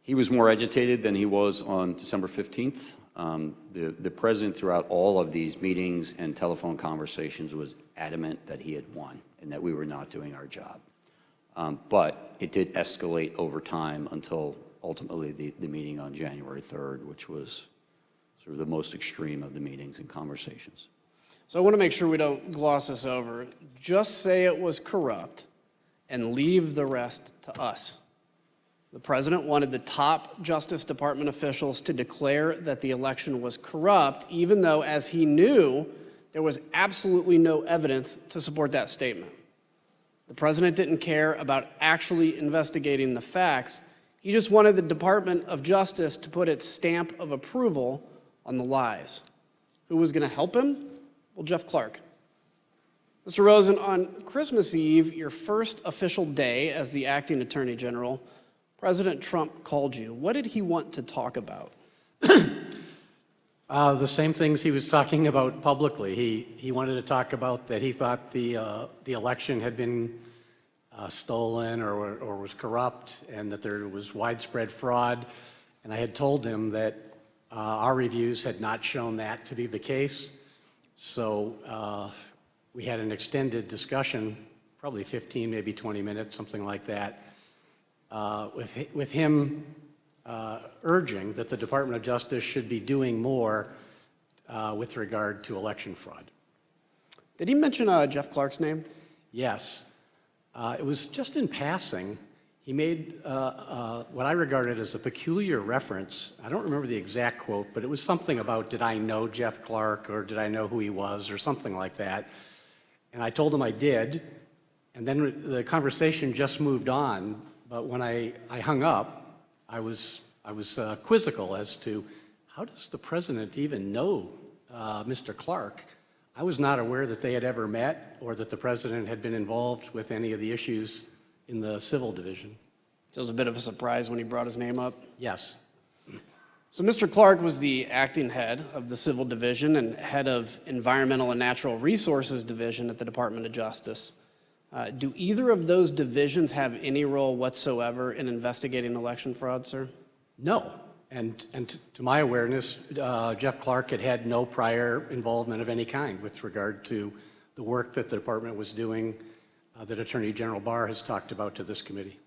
He was more agitated than he was on December 15th. The president, throughout all of these meetings and telephone conversations, was adamant that he had won and that we were not doing our job. But it did escalate over time until ultimately the meeting on January 3rd, which was sort of the most extreme of the meetings and conversations. So I want to make sure we don't gloss this over. Just say it was corrupt and leave the rest to us. The president wanted the top Justice Department officials to declare that the election was corrupt, even though, as he knew, there was absolutely no evidence to support that statement. The president didn't care about actually investigating the facts. He just wanted the Department of Justice to put its stamp of approval on the lies. Who was going to help him? Well, Jeff Clark. Mr. Rosen, on Christmas Eve, your first official day as the acting Attorney General, President Trump called you. What did he want to talk about? The same things he was talking about publicly. He wanted to talk about that he thought the election had been stolen or was corrupt, and that there was widespread fraud. And I had told him that our reviews had not shown that to be the case. So we had an extended discussion, probably 15, maybe 20 minutes, something like that, with him urging that the Department of Justice should be doing more with regard to election fraud. Did he mention Jeff Clark's name? Yes. It was just in passing. He made what I regarded as a peculiar reference. I don't remember the exact quote, but it was something about, did I know Jeff Clark, or did I know who he was, or something like that. And I told him I did, and then the conversation just moved on. But when I hung up, I was quizzical as to how does the president even know Mr. Clark? I was not aware that they had ever met or that the president had been involved with any of the issues in the civil division. So it was a bit of a surprise when he brought his name up? Yes. So Mr. Clark was the acting head of the Civil Division and head of Environmental and Natural Resources Division at the Department of Justice. Do either of those divisions have any role whatsoever in investigating election fraud, sir? No. And to my awareness, Jeff Clark had had no prior involvement of any kind with regard to the work that the department was doing that Attorney General Barr has talked about to this committee.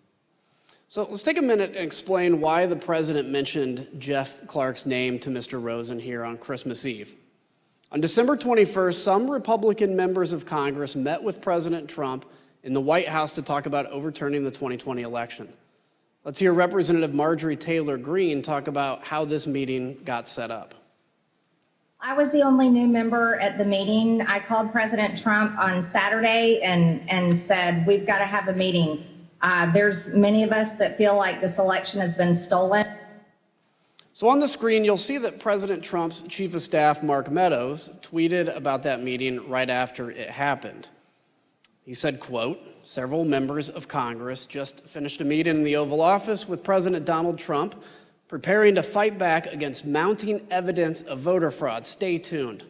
So let's take a minute and explain why the president mentioned Jeff Clark's name to Mr. Rosen here on Christmas Eve. On December 21st, some Republican members of Congress met with President Trump in the White House to talk about overturning the 2020 election. Let's hear Representative Marjorie Taylor Greene talk about how this meeting got set up. I was the only new member at the meeting. I called President Trump on Saturday and said, we've got to have a meeting. There's many of us that feel like this election has been stolen. So on the screen, you'll see that President Trump's Chief of Staff, Mark Meadows, tweeted about that meeting right after it happened. He said, quote, several members of Congress just finished a meeting in the Oval Office with President Donald Trump, preparing to fight back against mounting evidence of voter fraud. Stay tuned.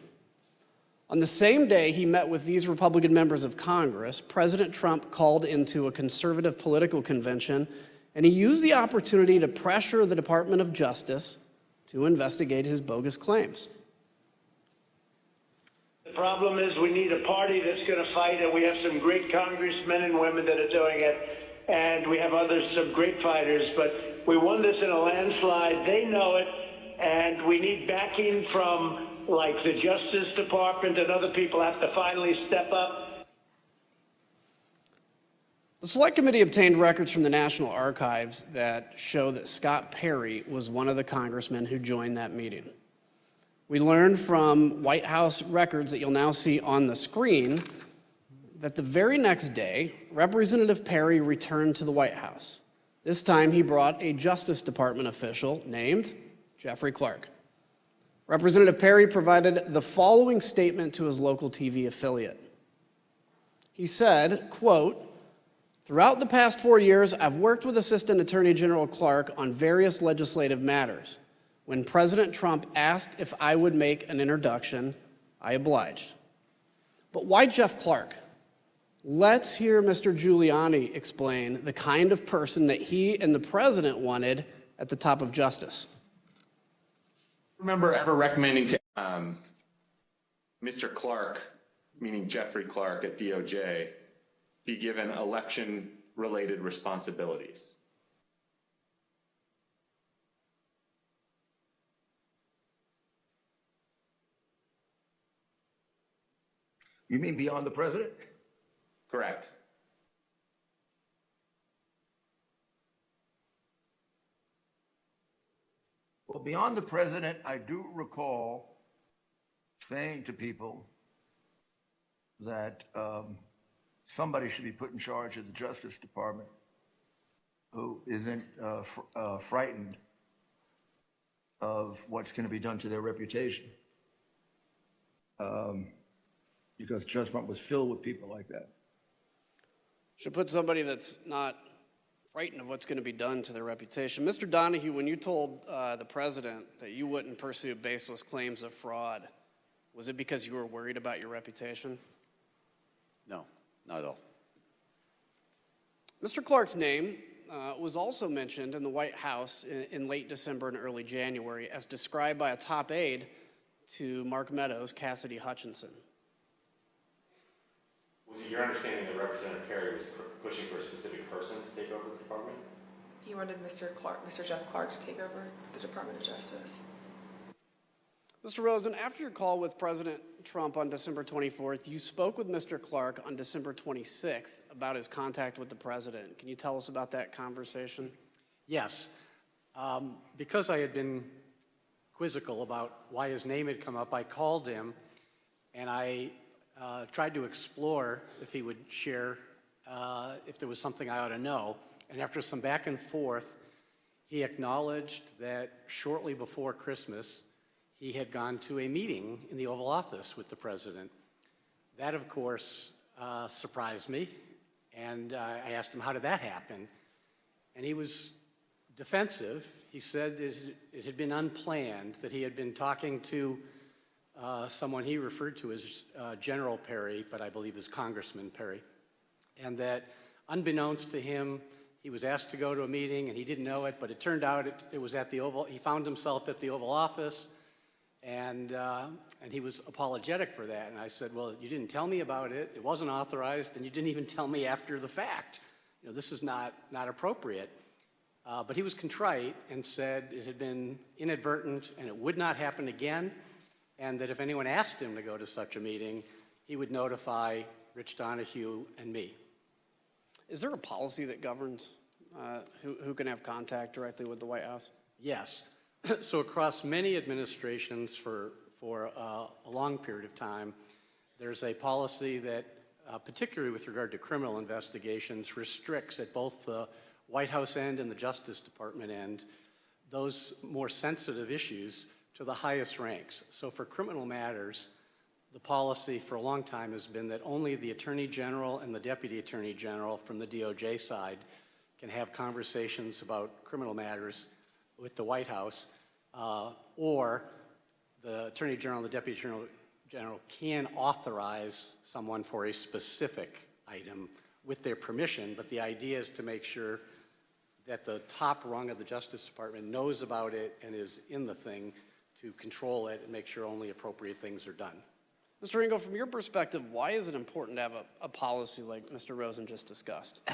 On the same day he met with these Republican members of Congress, President Trump called into a conservative political convention, and he used the opportunity to pressure the Department of Justice to investigate his bogus claims. The problem is we need a party that's going to fight, and we have some great congressmen and women that are doing it, and we have some great fighters, but we won this in a landslide. They know it, and we need backing from like the Justice Department, and other people have to finally step up. The Select Committee obtained records from the National Archives that show that Scott Perry was one of the congressmen who joined that meeting. We learned from White House records that you'll now see on the screen that the very next day, Representative Perry returned to the White House. This time he brought a Justice Department official named Jeffrey Clark. Representative Perry provided the following statement to his local TV affiliate. He said, quote, throughout the past 4 years, I've worked with Assistant Attorney General Clark on various legislative matters. When President Trump asked if I would make an introduction, I obliged. But why Jeff Clark? Let's hear Mr. Giuliani explain the kind of person that he and the president wanted at the top of justice. Remember ever recommending to Mr. Clark, meaning Jeffrey Clark at DOJ, be given election-related responsibilities? You mean beyond the president? Correct. Well, beyond the president, I do recall saying to people that somebody should be put in charge of the Justice Department who isn't frightened of what's going to be done to their reputation. Because the Justice Department was filled with people like that. Should put somebody that's not frightened of what's going to be done to their reputation. Mr. Donahue, when you told the president that you wouldn't pursue baseless claims of fraud, was it because you were worried about your reputation? No, not at all. Mr. Clark's name was also mentioned in the White House in late December and early January as described by a top aide to Mark Meadows, Cassidy Hutchinson. Was it your understanding that Representative Perry was pushing for a specific person to take over the department? He wanted Mr. Jeff Clark to take over the Department of Justice. Mr. Rosen, after your call with President Trump on December 24th, you spoke with Mr. Clark on December 26th about his contact with the president. Can you tell us about that conversation? Yes. Because I had been quizzical about why his name had come up, I called him and I tried to explore if he would share if there was something I ought to know. And after some back and forth, he acknowledged that shortly before Christmas, he had gone to a meeting in the Oval Office with the president. That, of course, surprised me. And I asked him, how did that happen? And he was defensive. He said it had been unplanned, that he had been talking to someone he referred to as General Perry, but I believe is Congressman Perry, and that unbeknownst to him, he was asked to go to a meeting and he didn't know it, but it turned out it was at the Oval. He found himself at the Oval Office, and he was apologetic for that. And I said, well, you didn't tell me about it. It wasn't authorized, and you didn't even tell me after the fact. You know, this is not appropriate. But he was contrite and said it had been inadvertent and it would not happen again, and that if anyone asked him to go to such a meeting, he would notify Rich Donahue and me. Is there a policy that governs who can have contact directly with the White House? Yes. So across many administrations for a long period of time, there's a policy that, particularly with regard to criminal investigations, restricts at both the White House end and the Justice Department end those more sensitive issues to the highest ranks. So for criminal matters, the policy for a long time has been that only the Attorney General and the Deputy Attorney General from the DOJ side can have conversations about criminal matters with the White House, or the Attorney General and the Deputy Attorney General can authorize someone for a specific item with their permission, but the idea is to make sure that the top rung of the Justice Department knows about it and is in the thing to control it and make sure only appropriate things are done. Mr. Ringo, from your perspective, why is it important to have a policy like Mr. Rosen just discussed?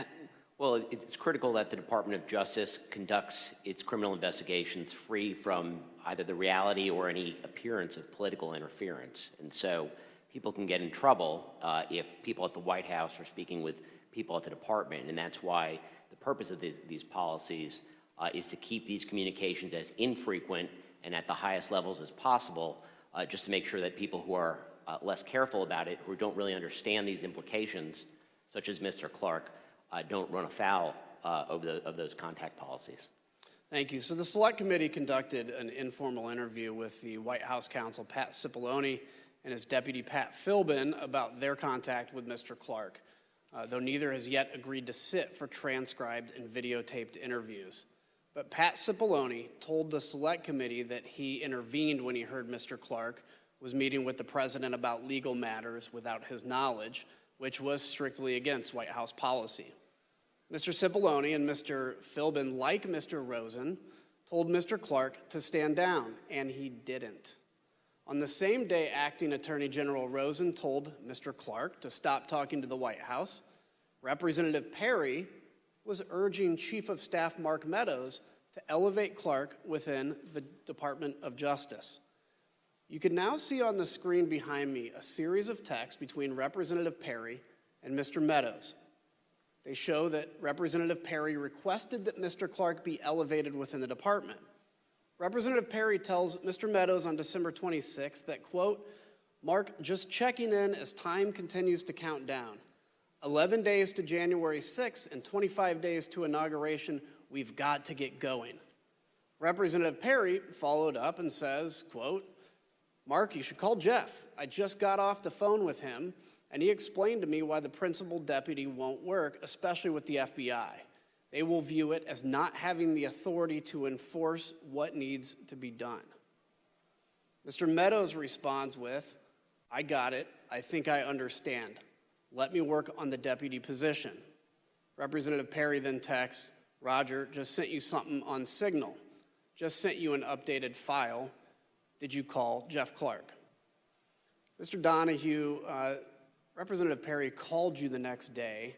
Well, it's critical that the Department of Justice conducts its criminal investigations free from either the reality or any appearance of political interference. And so people can get in trouble if people at the White House are speaking with people at the department, and that's why the purpose of these policies is to keep these communications as infrequent and at the highest levels as possible, just to make sure that people who are less careful about it, who don't really understand these implications, such as Mr. Clark, don't run afoul of those contact policies. Thank you. So the Select Committee conducted an informal interview with the White House counsel, Pat Cipollone, and his deputy, Pat Philbin, about their contact with Mr. Clark, though neither has yet agreed to sit for transcribed and videotaped interviews. But Pat Cipollone told the Select Committee that he intervened when he heard Mr. Clark was meeting with the president about legal matters without his knowledge, which was strictly against White House policy. Mr. Cipollone and Mr. Philbin, like Mr. Rosen, told Mr. Clark to stand down, and he didn't. On the same day, Acting Attorney General Rosen told Mr. Clark to stop talking to the White House. Representative Perry was urging Chief of Staff Mark Meadows to elevate Clark within the Department of Justice. You can now see on the screen behind me a series of texts between Representative Perry and Mr. Meadows. They show that Representative Perry requested that Mr. Clark be elevated within the department. Representative Perry tells Mr. Meadows on December 26th that, quote, "Mark, just checking in as time continues to count down. 11 days to January 6th and 25 days to inauguration. We've got to get going. Representative Perry followed up and says, quote, Mark, you should call Jeff. I just got off the phone with him, and he explained to me why the principal deputy won't work, especially with the FBI. They will view it as not having the authority to enforce what needs to be done. Mr. Meadows responds with, I got it. I think I understand. Let me work on the deputy position. Representative Perry then texts, Roger, just sent you something on Signal. Just sent you an updated file. Did you call Jeff Clark? Mr. Donahue, Representative Perry called you the next day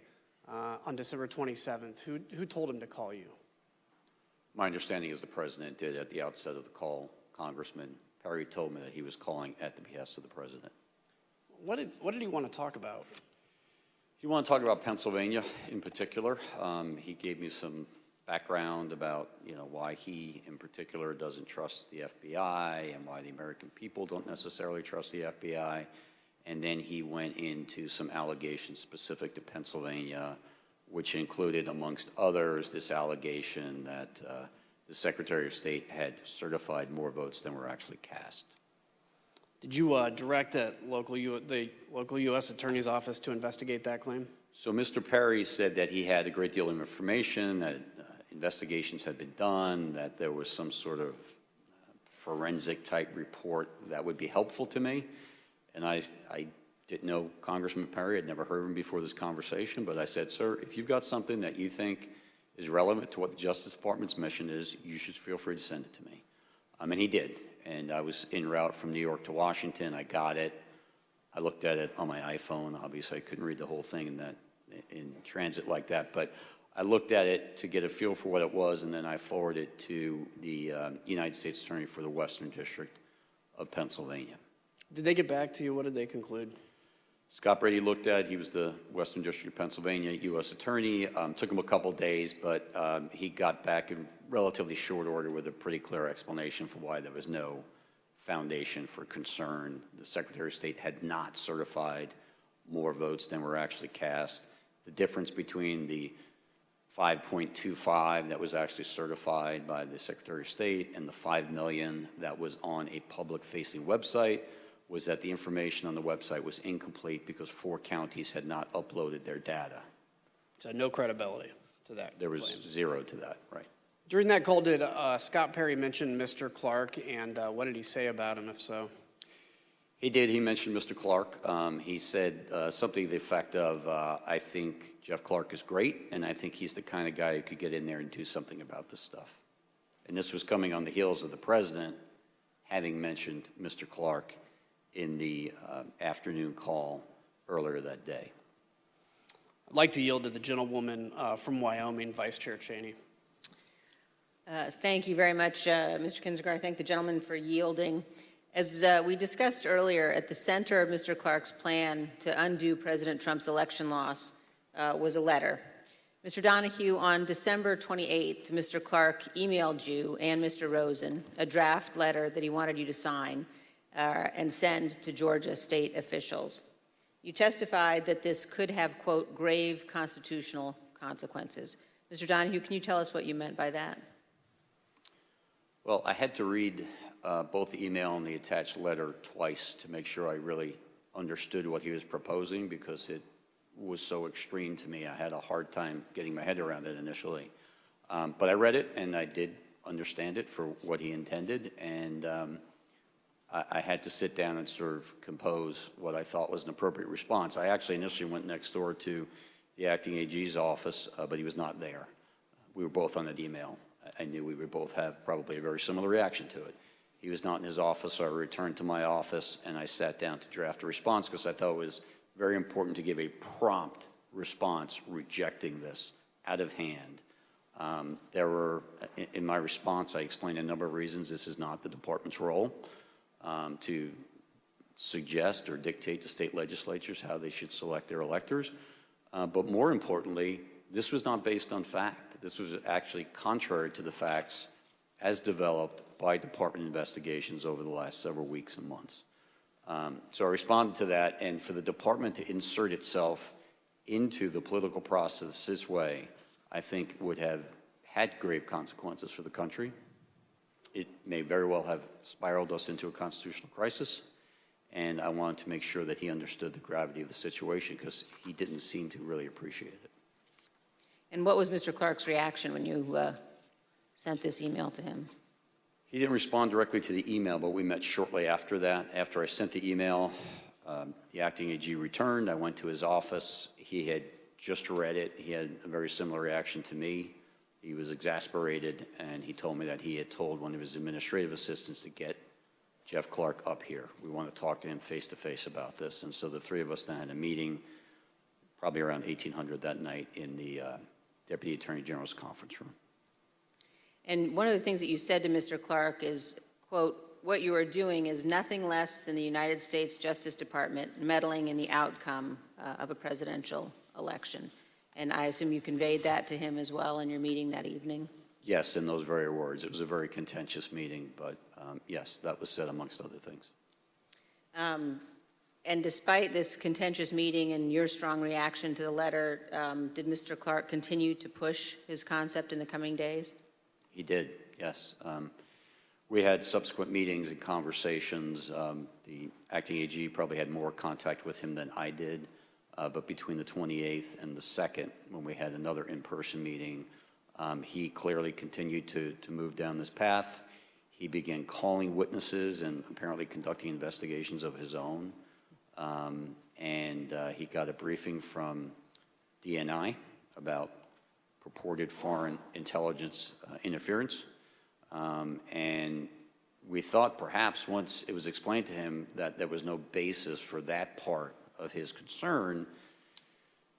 on December 27th. Who told him to call you? My understanding is the president did at the outset of the call. Congressman Perry told me that he was calling at the behest of the president. What did he want to talk about? He wanted to talk about Pennsylvania in particular. He gave me some background about, why he in particular doesn't trust the FBI and why the American people don't necessarily trust the FBI. And then he went into some allegations specific to Pennsylvania, which included, amongst others, this allegation that the Secretary of State had certified more votes than were actually cast. Did you direct the local U.S. Attorney's Office to investigate that claim? So Mr. Perry said that he had a great deal of information, that investigations had been done, that there was some sort of forensic type report that would be helpful to me. And I didn't know Congressman Perry. I'd never heard of him before this conversation, but I said, sir, if you've got something that you think is relevant to what the Justice Department's mission is, you should feel free to send it to me. And he did. And I was en route from New York to Washington. I got it. I looked at it on my iPhone. Obviously, I couldn't read the whole thing in transit like that, but I looked at it to get a feel for what it was, and then I forwarded it to the United States Attorney for the Western District of Pennsylvania. Did they get back to you? What did they conclude? Scott Brady looked at it. He was the Western District of Pennsylvania U.S. Attorney. Took him a couple days, but he got back in relatively short order with a pretty clear explanation for why there was no foundation for concern. The Secretary of State had not certified more votes than were actually cast. The difference between the 5.25 that was actually certified by the Secretary of State and the 5 million that was on a public-facing website was that the information on the website was incomplete because 4 counties had not uploaded their data. So no credibility to that. There was zero to that, right. During that call, did Scott Perry mention Mr. Clark, and what did he say about him, if so? He did. He mentioned Mr. Clark. He said something to the effect of, I think Jeff Clark is great, and I think he's the kind of guy who could get in there and do something about this stuff. And this was coming on the heels of the president having mentioned Mr. Clark in the afternoon call earlier that day. I'd like to yield to the gentlewoman from Wyoming, Vice Chair Cheney. Thank you very much, Mr. Kinzinger. I thank the gentleman for yielding. As we discussed earlier, at the center of Mr. Clark's plan to undo President Trump's election loss was a letter. Mr. Donahue, on December 28th, Mr. Clark emailed you and Mr. Rosen a draft letter that he wanted you to sign and send to Georgia state officials. You testified that this could have, quote, grave constitutional consequences. Mr. Donahue, can you tell us what you meant by that? Well, I had to read both the email and the attached letter twice to make sure I really understood what he was proposing because it was so extreme to me. I had a hard time getting my head around it initially. But I read it, and I did understand it for what he intended, and I had to sit down and sort of compose what I thought was an appropriate response. I actually initially went next door to the acting AG's office, but he was not there. We were both on that email. I knew we would both have probably a very similar reaction to it. He was not in his office, so I returned to my office, and I sat down to draft a response because I thought it was very important to give a prompt response rejecting this out of hand. There were, in my response, I explained a number of reasons this is not the department's role to suggest or dictate to state legislatures how they should select their electors. But more importantly, this was not based on fact. This was actually contrary to the facts as developed by department investigations over the last several weeks and months. So I responded to that, and for the department to insert itself into the political process this way, I think would have had grave consequences for the country. It may very well have spiraled us into a constitutional crisis, and I wanted to make sure that he understood the gravity of the situation because he didn't seem to really appreciate it. And what was Mr. Clark's reaction when you sent this email to him? He didn't respond directly to the email, but we met shortly after that. After I sent the email, the acting AG returned. I went to his office. He had just read it. He had a very similar reaction to me. He was exasperated, and he told me that he had told one of his administrative assistants to get Jeff Clark up here. We want to talk to him face-to-face about this. And so the three of us then had a meeting, probably around 1800 that night, in the Deputy Attorney General's conference room. And one of the things that you said to Mr. Clark is, quote, "What you are doing is nothing less than the United States Justice Department meddling in the outcome of a presidential election." And I assume you conveyed that to him as well in your meeting that evening? Yes, in those very words. It was a very contentious meeting, but yes, that was said amongst other things. And despite this contentious meeting and your strong reaction to the letter, did Mr. Clark continue to push his concept in the coming days? He did, yes. We had subsequent meetings and conversations. The acting AG probably had more contact with him than I did, but between the 28th and the 2nd, when we had another in-person meeting, he clearly continued to move down this path. He began calling witnesses and apparently conducting investigations of his own. He got a briefing from DNI about purported foreign intelligence interference. And we thought perhaps once it was explained to him that there was no basis for that part of his concern,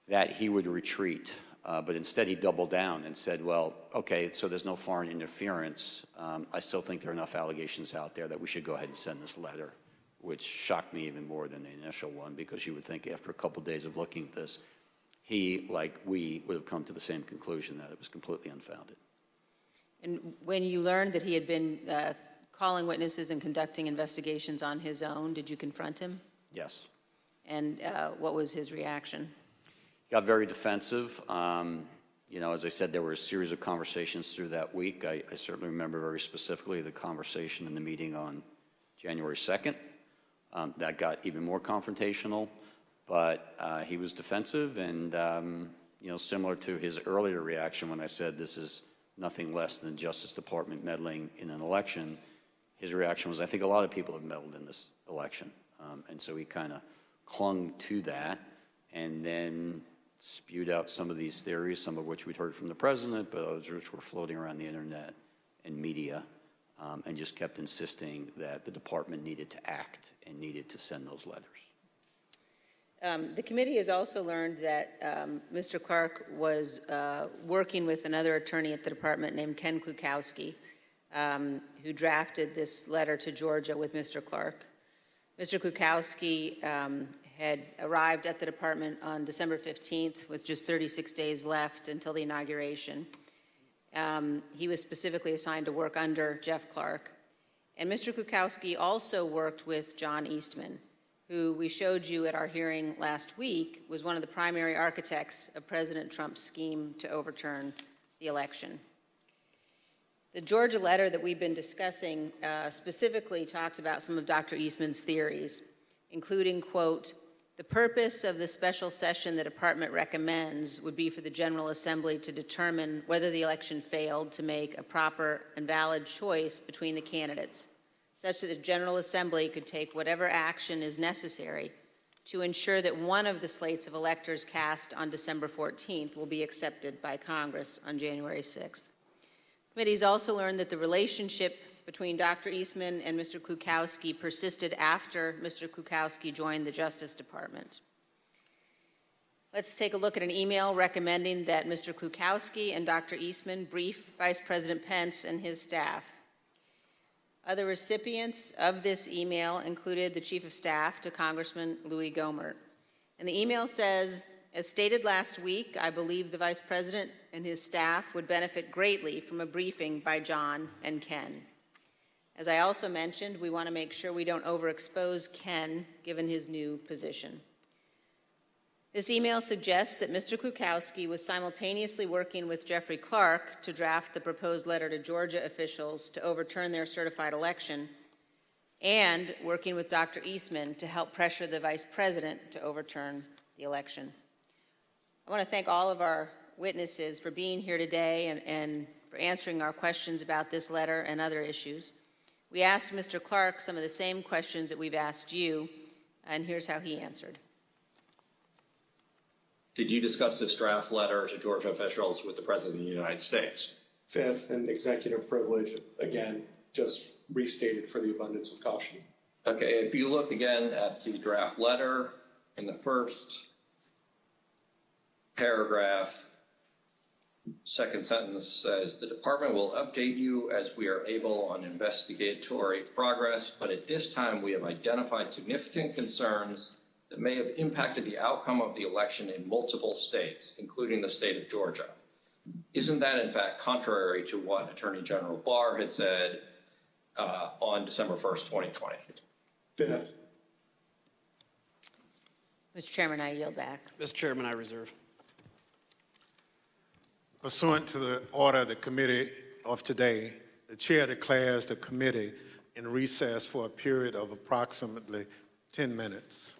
that he would retreat. But instead he doubled down and said, well, okay, so there's no foreign interference. I still think there are enough allegations out there that we should go ahead and send this letter, which shocked me even more than the initial one, because you would think after a couple days of looking at this, he, like we, would have come to the same conclusion that it was completely unfounded. And when you learned that he had been calling witnesses and conducting investigations on his own, did you confront him? Yes. And what was his reaction? He got very defensive. You know, as I said, there were a series of conversations through that week. I certainly remember very specifically the conversation in the meeting on January 2nd. That got even more confrontational, but he was defensive and, you know, similar to his earlier reaction when I said this is nothing less than the Justice Department meddling in an election, his reaction was, I think a lot of people have meddled in this election. And so he kind of clung to that and then spewed out some of these theories, some of which we'd heard from the president, but others which were floating around the internet and media, and just kept insisting that the department needed to act and needed to send those letters. The committee has also learned that Mr. Clark was working with another attorney at the department named Ken Klukowski, who drafted this letter to Georgia with Mr. Clark. Mr. Klukowski had arrived at the department on December 15th with just 36 days left until the inauguration. He was specifically assigned to work under Jeff Clark. And Mr. Klukowski also worked with John Eastman, who we showed you at our hearing last week was one of the primary architects of President Trump's scheme to overturn the election. The Georgia letter that we've been discussing specifically talks about some of Dr. Eastman's theories, including, quote, the purpose of the special session the department recommends would be for the General Assembly to determine whether the election failed to make a proper and valid choice between the candidates, such that the General Assembly could take whatever action is necessary to ensure that one of the slates of electors cast on December 14th will be accepted by Congress on January 6th. The committee has also learned that the relationship between Dr. Eastman and Mr. Klukowski persisted after Mr. Klukowski joined the Justice Department. Let's take a look at an email recommending that Mr. Klukowski and Dr. Eastman brief Vice President Pence and his staff. Other recipients of this email included the Chief of Staff to Congressman Louis Gohmert. And the email says, as stated last week, I believe the Vice President and his staff would benefit greatly from a briefing by John and Ken. As I also mentioned, we want to make sure we don't overexpose Ken given his new position. This email suggests that Mr. Klukowski was simultaneously working with Jeffrey Clark to draft the proposed letter to Georgia officials to overturn their certified election and working with Dr. Eastman to help pressure the vice president to overturn the election. I want to thank all of our witnesses for being here today and for answering our questions about this letter and other issues. We asked Mr. Clark some of the same questions that we've asked you, and here's how he answered. Did you discuss this draft letter to Georgia officials with the President of the United States? Fifth, and executive privilege, again, just restated for the abundance of caution. Okay, if you look again at the draft letter, in the first paragraph, second sentence says, the department will update you as we are able on investigatory progress, but at this time we have identified significant concerns that may have impacted the outcome of the election in multiple states, including the state of Georgia. Isn't that, in fact, contrary to what Attorney General Barr had said on December 1st, 2020? Fifth. Mr. Chairman, I yield back. Mr. Chairman, I reserve. Pursuant to the order of the committee of today, the chair declares the committee in recess for a period of approximately 10 minutes.